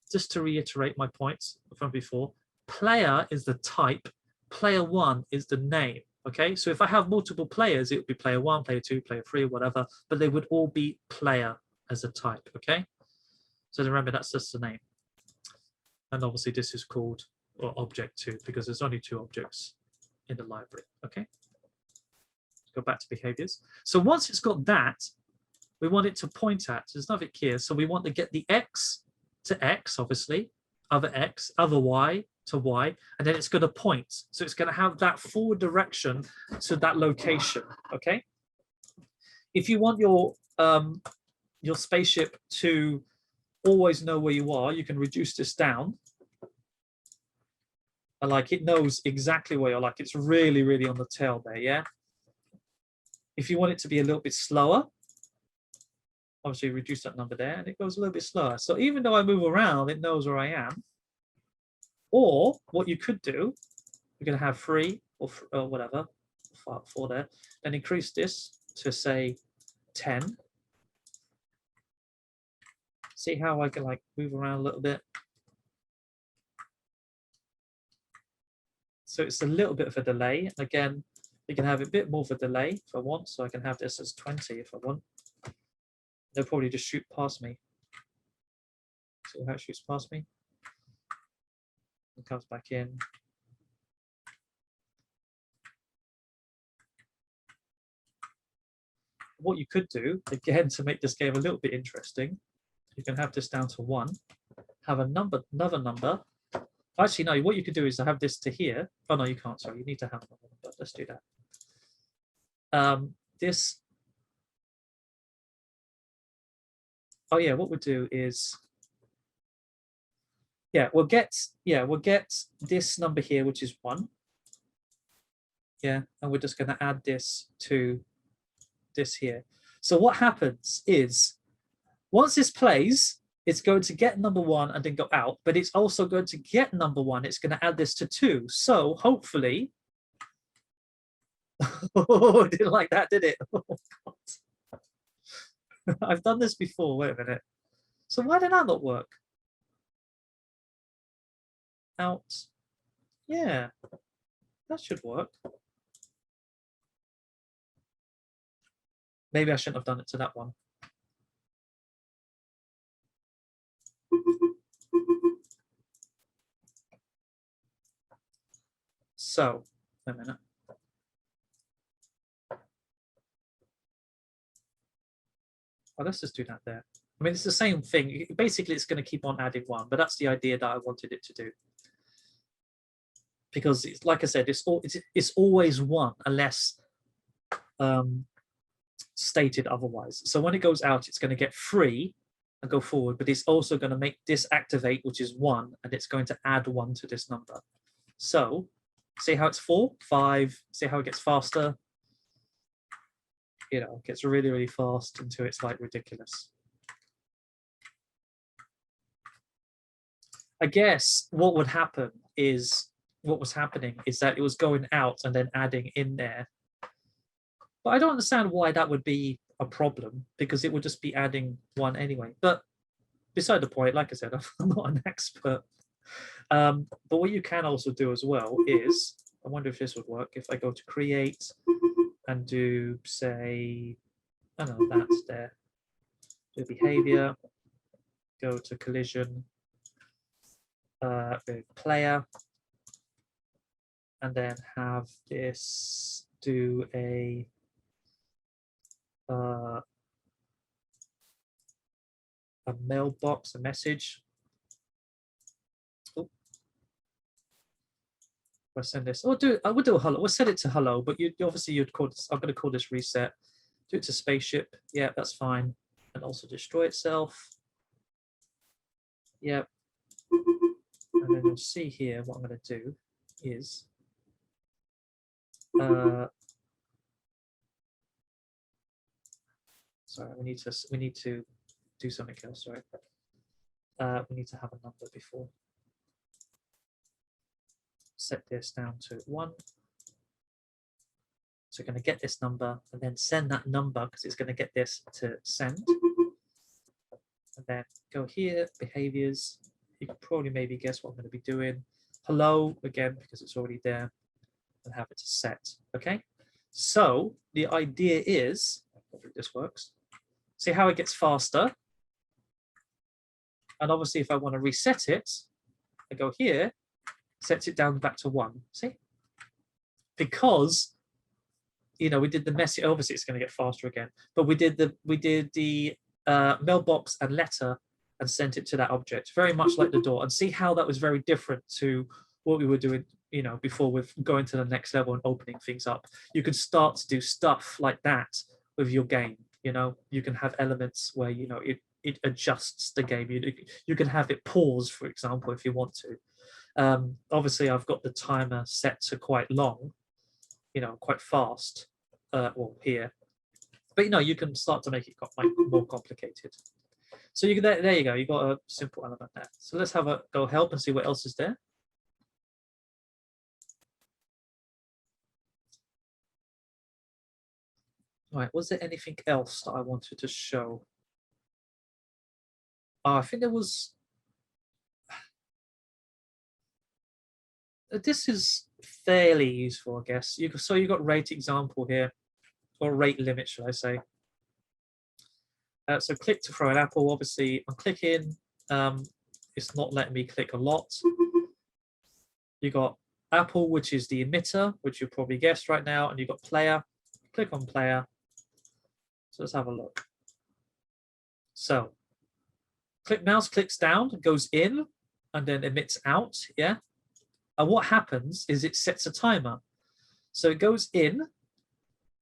just to reiterate my points from before, player is the type. Player 1 is the name, okay? So if I have multiple players, it would be player 1, player 2, player 3, whatever, but they would all be player as a type, okay? So remember, that's just the name. And obviously this is called object 2 because there's only 2 objects in the library, okay? Let's go back to behaviors. So once it's got that, we want it to point at, there's nothing here, so we want to get the X to X, obviously, other X, other Y, to Y, and then it's going to point. So it's going to have that forward direction to that location, okay? If you want your spaceship to always know where you are, you can reduce this down. And like it knows exactly where you're, like it's really, really on the tail there, yeah? If you want it to be a little bit slower, obviously reduce that number there and it goes a little bit slower. So even though I move around, it knows where I am. Or what you could do, you're going to have 3 or whatever, 4 there, then increase this to say 10. See how I can like move around a little bit. So it's a little bit of a delay. Again, you can have a bit more of a delay if I want. So I can have this as 20 if I want. They'll probably just shoot past me. See how it shoots past me? It comes back in. What you could do, again, to make this game a little bit interesting, you can have this down to 1, have another number. Actually, no, what you could do is to have this to here. Oh, no, you can't, sorry, you need to have another number. Let's do that. Oh yeah, what we'll do is, we'll get this number here, which is 1. Yeah, and we're just going to add this to this here. So what happens is, once this plays, it's going to get number 1 and then go out, but it's also going to get number 1. It's going to add this to 2. So hopefully, oh, it didn't like that, did it? Oh, God. I've done this before. Wait a minute. So why did that not work? Out. Yeah, that should work. Maybe I shouldn't have done it to that one. So, a minute. Oh, let's just do that there. I mean, it's the same thing. Basically, it's going to keep on adding 1, but that's the idea that I wanted it to do. Because, it's, like I said, it's always 1 unless stated otherwise. So when it goes out, it's going to get 3 and go forward, but it's also going to make this activate, which is 1, and it's going to add 1 to this number. So see how it's 4, 5, see how it gets faster? You know, it gets really, really fast until it's like ridiculous. I guess what would happen is, what was happening is that it was going out and then adding in there. But I don't understand why that would be a problem, because it would just be adding 1 anyway. But beside the point, like I said, I'm not an expert. But what you can also do as well is, I wonder if this would work, if I go to create and do, say, I don't know, that's there. Do behavior, go to collision, player, and then have this do a mailbox, a message. Oh. I'll send this. I would do a hello. We'll set it to hello, but you obviously you'd call this. I'm going to call this reset. Do it to spaceship. Yeah, that's fine. And also destroy itself. Yep. And then you'll see here what I'm going to do is sorry, we need to do something else. Sorry, we need to have a number before. Set this down to 1. So we're going to get this number and then send that number, because it's going to get this to send. And then go here, behaviors. You can probably maybe guess what I'm going to be doing. Hello again, because it's already there, and have it to set. Okay. So the idea is, hopefully this works. See how it gets faster. And obviously, if I want to reset it, I go here, sets it down back to 1. See? Because, you know, we did the message. Obviously, it's going to get faster again. But we did the mailbox and letter and sent it to that object, very much like the door. And see how that was very different to what we were doing, you know, before with going to the next level and opening things up. You can start to do stuff like that with your game. You know, you can have elements where, you know, it adjusts the game. You can have it pause, for example, if you want to. Obviously, I've got the timer set to quite long, you know, quite fast, well, here. But, you know, you can start to make it more complicated. So you can, there you go. You got a simple element there. So let's have a go help and see what else is there. All right, was there anything else that I wanted to show? I think there was. This is fairly useful, I guess. So you got rate example here, or rate limit, should I say? So click to throw an apple. Obviously, I'm clicking. It's not letting me click a lot. You got apple, which is the emitter, which you probably guessed right now, and you got player. Click on player. So let's have a look. So mouse clicks down, goes in, and then emits out. Yeah. And what happens is it sets a timer. So it goes in,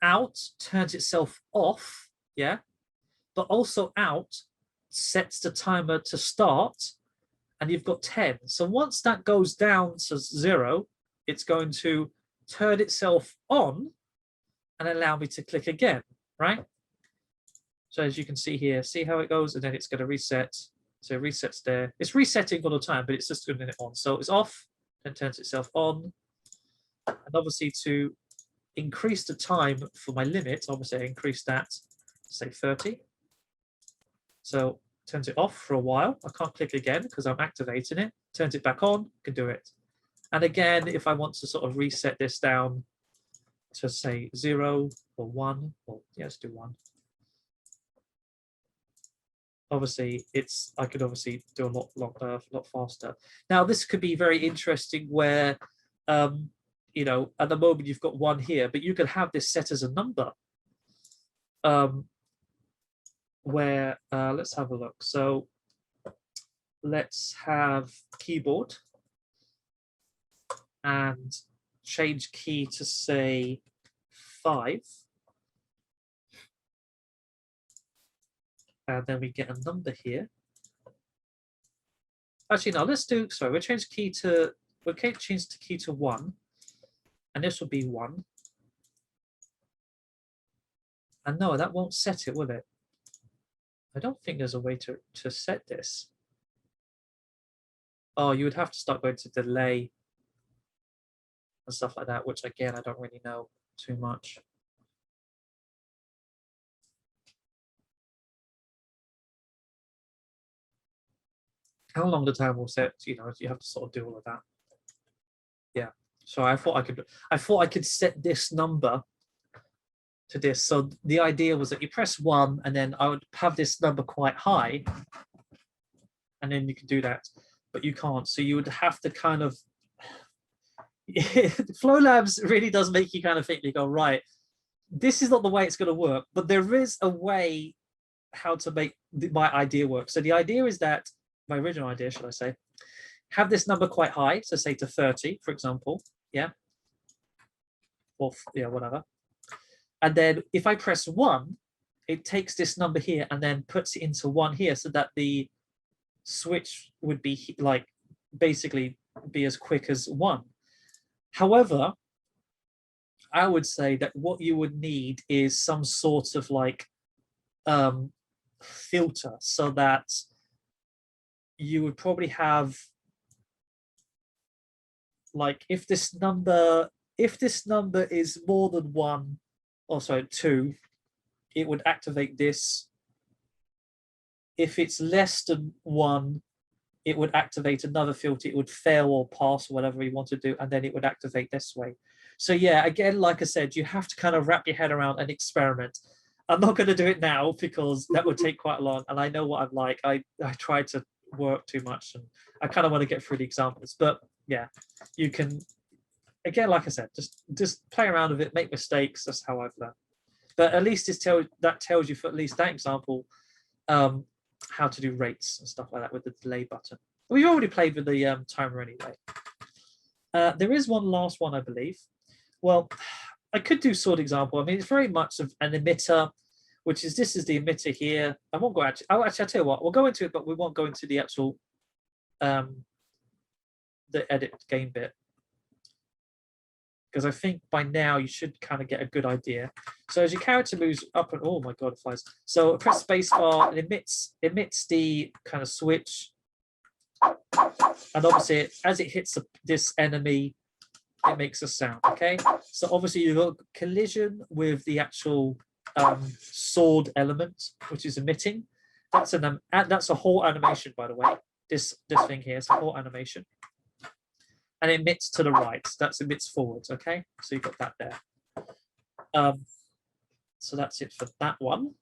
out, turns itself off. Yeah. But also out sets the timer to start, and you've got 10. So once that goes down to 0, it's going to turn itself on and allow me to click again, right? So as you can see here, see how it goes, and then it's going to reset. So it resets there. It's resetting all the time, but it's just turning it on. So it's off, then turns itself on. And obviously to increase the time for my limit, obviously I increase that, say 30. So turns it off for a while. I can't click again because I'm activating it. Turns it back on, can do it. And again, if I want to sort of reset this down to say 0 or 1, or yeah, let's do 1. Obviously, I could obviously do a lot faster. Now, this could be very interesting where, you know, at the moment you've got 1 here, but you could have this set as a number. where, let's have a look. So let's have keyboard and change key to say 5. And then we get a number here. Actually, no, let's do, sorry, we'll change key to, we'll change the key to 1. And this will be 1. And no, that won't set it, will it? I don't think there's a way to set this. Oh, you would have to start going to delay and stuff like that, which again, I don't really know too much. How long the time will set, you know, you have to sort of do all of that. Yeah. So I thought I could set this number to this. So the idea was that you press 1 and then I would have this number quite high. And then you can do that, but you can't. So you would have to kind of, Flowlabs really does make you kind of think, you go, right, this is not the way it's going to work, but there is a way how to make my idea work. So the idea is that, my original idea, should I say, have this number quite high, so say to 30, for example, yeah, or yeah, whatever. And then if I press 1, it takes this number here and then puts it into 1 here, so that the switch would be like basically be as quick as 1. However, I would say that what you would need is some sort of like filter, so that you would probably have, like, if this number is more than 1, or sorry, 2, it would activate this. If it's less than 1, it would activate another filter. It would fail or pass or whatever you want to do, and then it would activate this way. So yeah, again, like I said, you have to kind of wrap your head around and experiment. I'm not going to do it now because that would take quite long, and I know what I'm like. I try to work too much, and I kind of want to get through the examples. But yeah, you can, again, like I said, just play around with it, make mistakes. That's how I've learned. But at least that tells you, for at least that example, how to do rates and stuff like that with the delay button. We've already played with the timer anyway. There is one last one, I believe. Well, I could do sword example. I mean, it's very much of an emitter, which is, this is the emitter here. I won't go actually. Oh, actually, I'll tell you what. We'll go into it, but we won't go into the actual the edit game bit, because I think by now you should kind of get a good idea. So as your character moves up and, oh my god, it flies. So press spacebar, and emits the kind of switch, and obviously as it hits this enemy, it makes a sound. Okay, so obviously you've got collision with the actual sword element, which is emitting. That's a whole animation, by the way. This thing here is a whole animation, and it emits to the right. That's emits forwards. Okay, so you've got that there. So that's it for that one.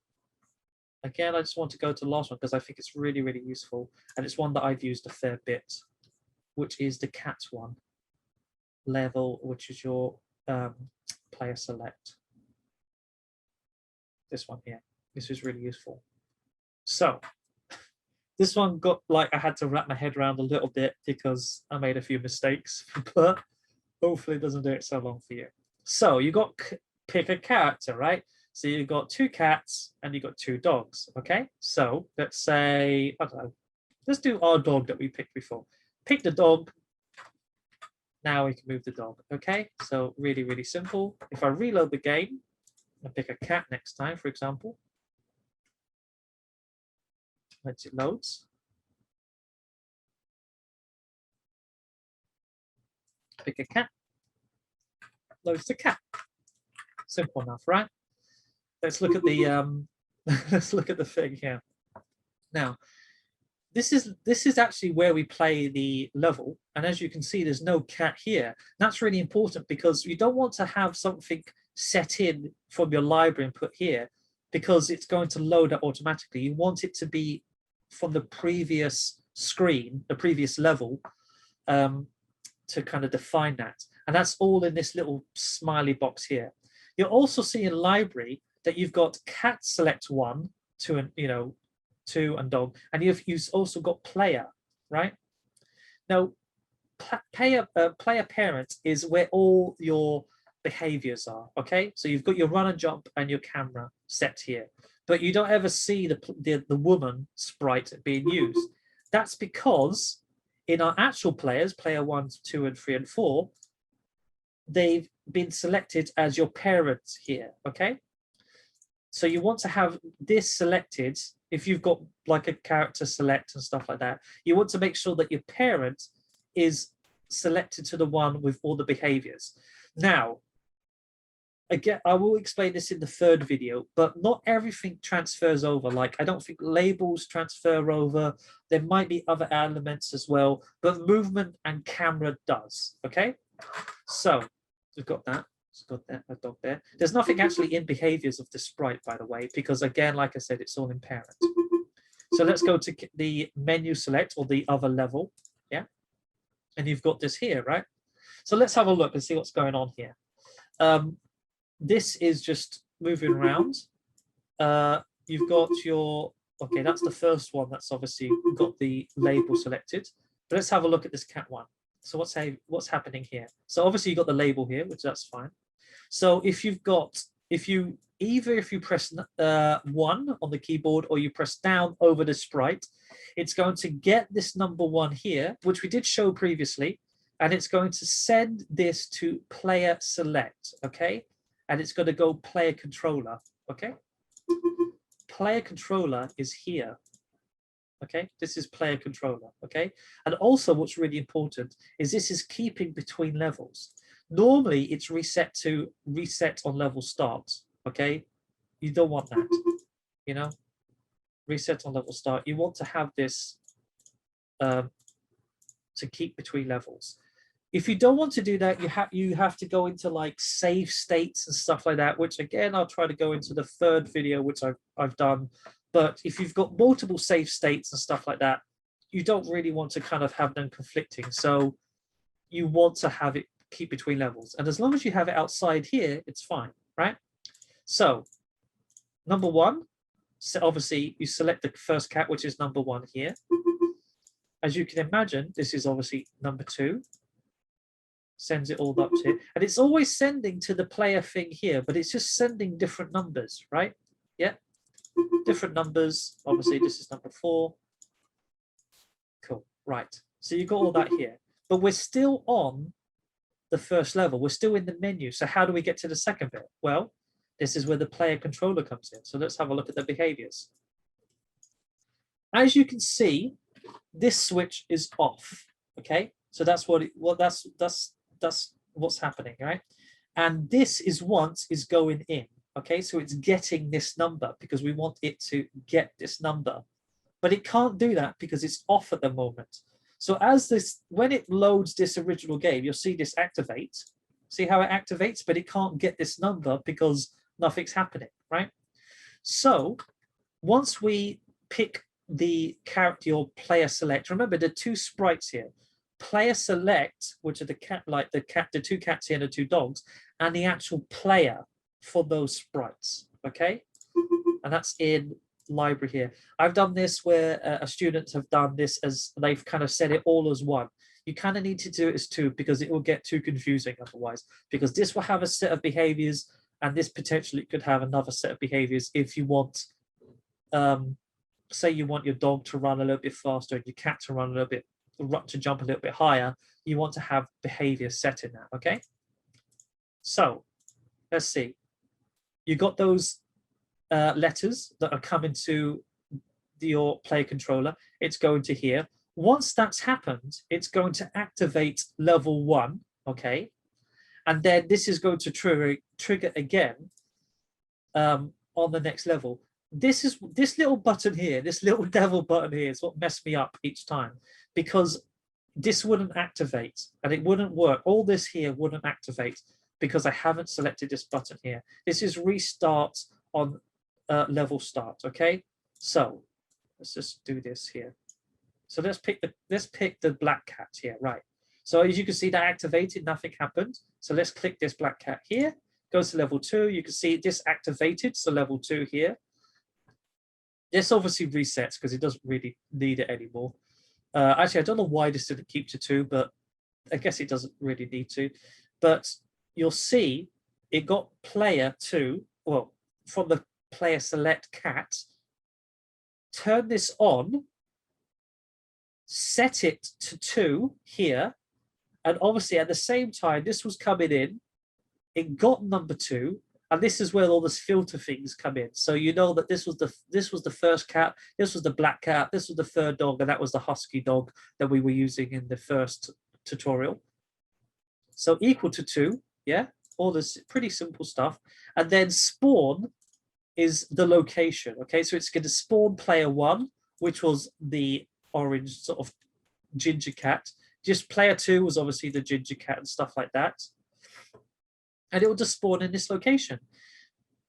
Again, I just want to go to the last one because I think it's really, really useful, and it's one that I've used a fair bit, which is the cat one level, which is your player select. This one here. This is really useful. So this one got, like, I had to wrap my head around a little bit because I made a few mistakes, but hopefully it doesn't do it so long for you. So you got pick a character, right? So you've got 2 cats and you've got 2 dogs. Okay, so let's say, I don't know, let's do our dog that we picked before. Pick the dog. Now we can move the dog. Okay, so really, really simple. If I reload the game, I pick a cat next time, for example. Once it loads, pick a cat, loads the cat. Simple enough, right? Let's look at the let's look at the thing here. Now, this is actually where we play the level, and as you can see, there's no cat here. That's really important because you don't want to have something set in from your library and put here, because it's going to load up automatically. You want it to be from the previous screen, the previous level, to kind of define that. And that's all in this little smiley box here. You'll also see in library that you've got cat select 1 two and two and dog, and you've also got player, right? Now, player parent is where all your behaviors are. Okay, so you've got your run and jump and your camera set here, but you don't ever see the woman sprite being used. That's because in our actual players, player 1, 2, and 3, and 4, they've been selected as your parents here. Okay, so you want to have this selected. If you've got like a character select and stuff like that, you want to make sure that your parent is selected to the one with all the behaviors. Now, again, I will explain this in the third video, but not everything transfers over. Like, I don't think labels transfer over. There might be other elements as well, but movement and camera does. Okay, so we've got that. It's got that a dog there. There's nothing actually in behaviors of the sprite, by the way, because again, like I said, it's all in parent. So let's go to the menu select or the other level. Yeah, and you've got this here, right? So let's have a look and see what's going on here. This is just moving around. You've got your, okay, that's the first one that's obviously got the label selected. But let's have a look at this cat one. So what's happening here? So obviously you got the label here, which that's fine. So if you press 1 on the keyboard or you press down over the sprite, it's going to get this number 1 here, which we did show previously, and it's going to send this to player select, okay? And it's going to go player controller, okay? Player controller is here, okay? This is player controller, okay? And also what's really important is this is keeping between levels. Normally it's reset on level start, okay? You don't want that, reset on level start. You want to have this to keep between levels. If you don't want to do that, you have to go into like save states and stuff like that, which again, I'll try to go into the third video, which I've done. But if you've got multiple save states and stuff like that, you don't really want to kind of have them conflicting. So you want to have it keep between levels. And as long as you have it outside here, it's fine, right? So number 1, so obviously you select the first cat, which is number 1 here. As you can imagine, this is obviously number 2. Sends it all up to here. And it's always sending to the player thing here, but it's just sending different numbers, right? Yeah, different numbers. Obviously, this is number 4. Cool, right. So you got all that here, but we're still on the first level. We're still in the menu. So how do we get to the second bit? Well, this is where the player controller comes in. So let's have a look at the behaviors. As you can see, this switch is off. Okay, so that's that's what's happening, right? And this is going in. Okay, so it's getting this number because we want it to get this number, but it can't do that because it's off at the moment. So when it loads this original game, you'll see this activate. See how it activates, but it can't get this number because nothing's happening, right? So once we pick the character or player select, remember the 2 sprites here, player select, which are the 2 cats here and the 2 dogs, and the actual player for those sprites, okay? And that's in library here. I've done this where a student have done this as they've kind of set it all as 1. You kind of need to do it as 2 because it will get too confusing otherwise, because this will have a set of behaviors and this potentially could have another set of behaviors if you want, say you want your dog to run a little bit faster and your cat to run a little bit, to jump a little bit higher, you want to have behavior set in that, okay? So let's see. You got those letters that are coming to your player controller. It's going to here. Once that's happened, it's going to activate level 1, okay? And then this is going to trigger again on the next level. This little button here, this little devil button here is what messed me up each time, because this wouldn't activate and it wouldn't work. All this here wouldn't activate because I haven't selected this button here. This is restart on level start, okay? So let's just do this here. So let's pick the black cat here, right? So as you can see, that activated, nothing happened. So let's click this black cat here, goes to level 2. You can see this activated, so level 2 here. This obviously resets because it doesn't really need it anymore. Actually, I don't know why this didn't keep to 2, but I guess it doesn't really need to. But you'll see it got player 2, well, from the player select cat. Turn this on, set it to 2 here, and obviously at the same time this was coming in, it got number 2, and this is where all this filter things come in. So you know that this was the first cat, this was the black cat, this was the third dog, and that was the husky dog that we were using in the first tutorial. So equal to 2, yeah, all this pretty simple stuff. And then spawn is the location. Okay, so it's going to spawn player 1, which was the orange sort of ginger cat. Just player 2 was obviously the ginger cat and stuff like that. And it will just spawn in this location.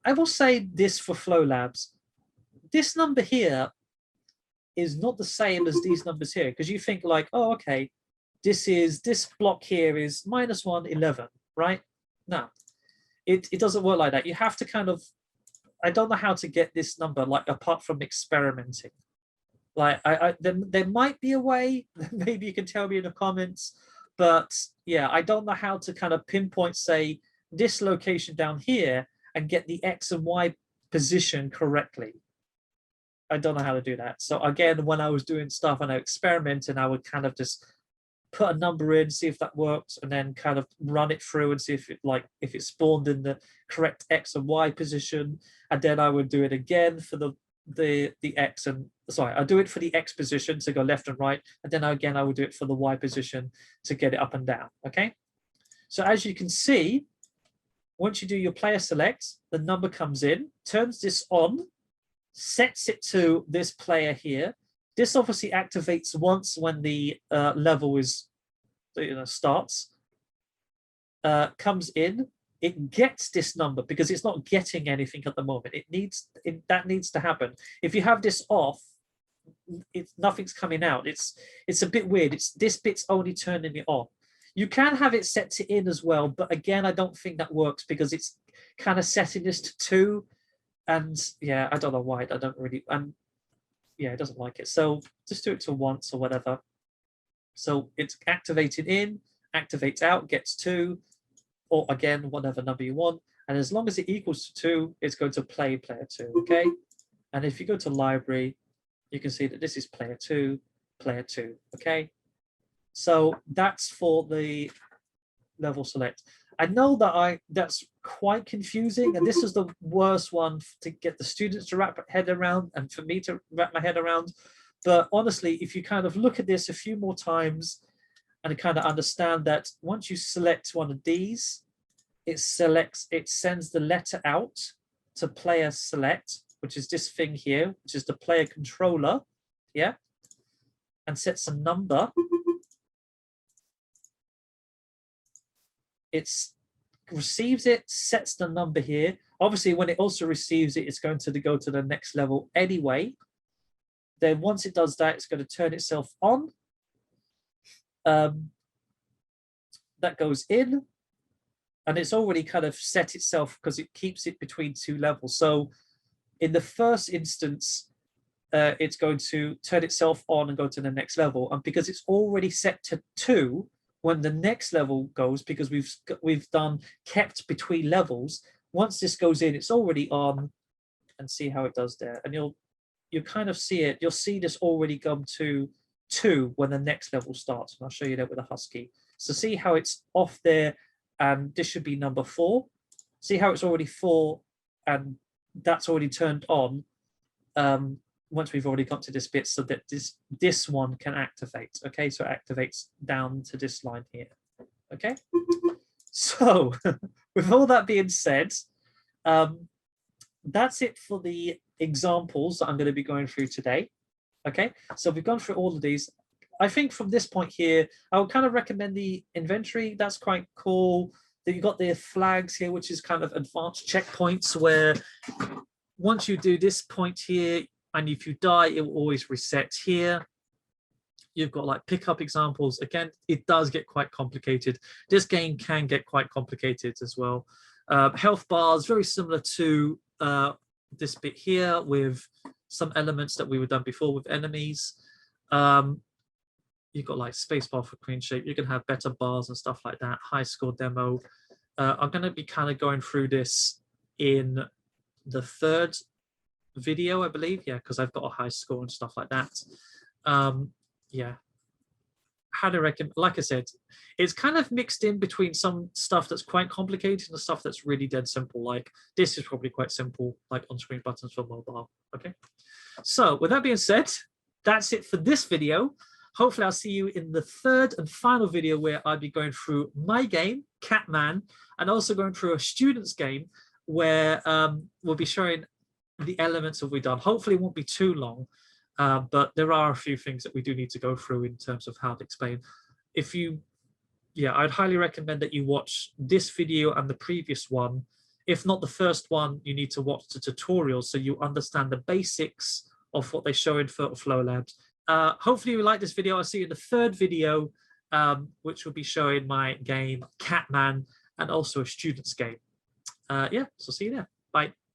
I will say this for Flowlabs. This number here is not the same as these numbers here, because you think like, oh, okay, this block here is -1, 11, right? No, it doesn't work like that. You have to kind of, I don't know how to get this number, like, apart from experimenting. Like, there might be a way, maybe you can tell me in the comments, but yeah, I don't know how to kind of pinpoint, say, this location down here and get the X and Y position correctly. I don't know how to do that. So again, when I was doing stuff and I experimented, I would kind of just put a number in, see if that worked, and then kind of run it through and see if it spawned in the correct X and Y position. And then I would do it again for the X and, sorry, I'll do it for the X position to go left and right, and then again I would do it for the Y position to get it up and down. Okay, so as you can see, once you do your player select, the number comes in, turns this on, sets it to this player here. This obviously activates once when the level is, starts. Comes in, it gets this number because it's not getting anything at the moment. That needs to happen. If you have this off, nothing's coming out. It's a bit weird. This bit's only turning it on. You can have it set to in as well, but again, I don't think that works because it's kind of setting this to 2, and yeah, I don't know why. I don't really, and yeah, it doesn't like it. So just do it to once or whatever. So it's activated in, activates out, gets 2, or again, whatever number you want. And as long as it equals to 2, it's going to play player 2, okay? And if you go to library, you can see that this is player 2, okay? So that's for the level select. I know that that's quite confusing, and this is the worst one to get the students to wrap their head around and for me to wrap my head around. But honestly, if you kind of look at this a few more times and kind of understand that once you select one of these, it sends the letter out to player select, which is this thing here, which is the player controller, yeah, and sets a number. It receives it, sets the number here. Obviously, when it also receives it, it's going to go to the next level anyway. Then once it does that, it's going to turn itself on. That goes in, and it's already kind of set itself because it keeps it between 2 levels. So in the first instance, it's going to turn itself on and go to the next level. And because it's already set to 2, when the next level goes, because we've kept between levels, once this goes in, it's already on, and see how it does there. And you'll kind of see it. You'll see this already come to 2 when the next level starts. And I'll show you that with a husky. So see how it's off there, and this should be number 4. See how it's already 4, and that's already turned on. Once we've already got to this bit, so that this one can activate. Okay, so it activates down to this line here. Okay, so with all that being said, that's it for the examples that I'm going to be going through today. Okay, so we've gone through all of these. I think from this point here, I would kind of recommend the inventory. That's quite cool. Then you've got the flags here, which is kind of advanced checkpoints, where once you do this point here, and if you die, it will always reset here. You've got like pickup examples. Again, it does get quite complicated. This game can get quite complicated as well. Health bars, very similar to this bit here with some elements that we were done before with enemies. You've got like spacebar for clean shape. You can have better bars and stuff like that. High score demo. I'm going to be kind of going through this in the third video, I believe. Yeah, because I've got a high score and stuff like that. Yeah. How do I reckon? Like I said, it's kind of mixed in between some stuff that's quite complicated and stuff that's really dead simple. Like this is probably quite simple, like on-screen buttons for mobile. Okay. So with that being said, that's it for this video. Hopefully I'll see you in the third and final video where I'll be going through my game, Catman, and also going through a student's game where we'll be showing the elements that we've done. Hopefully it won't be too long, but there are a few things that we do need to go through in terms of how to explain. I'd highly recommend that you watch this video and the previous one. If not the first one, you need to watch the tutorial so you understand the basics of what they show in Flowlabs. Hopefully you like this video. I'll see you in the third video, which will be showing my game Catman and also a student's game. So see you there. Bye.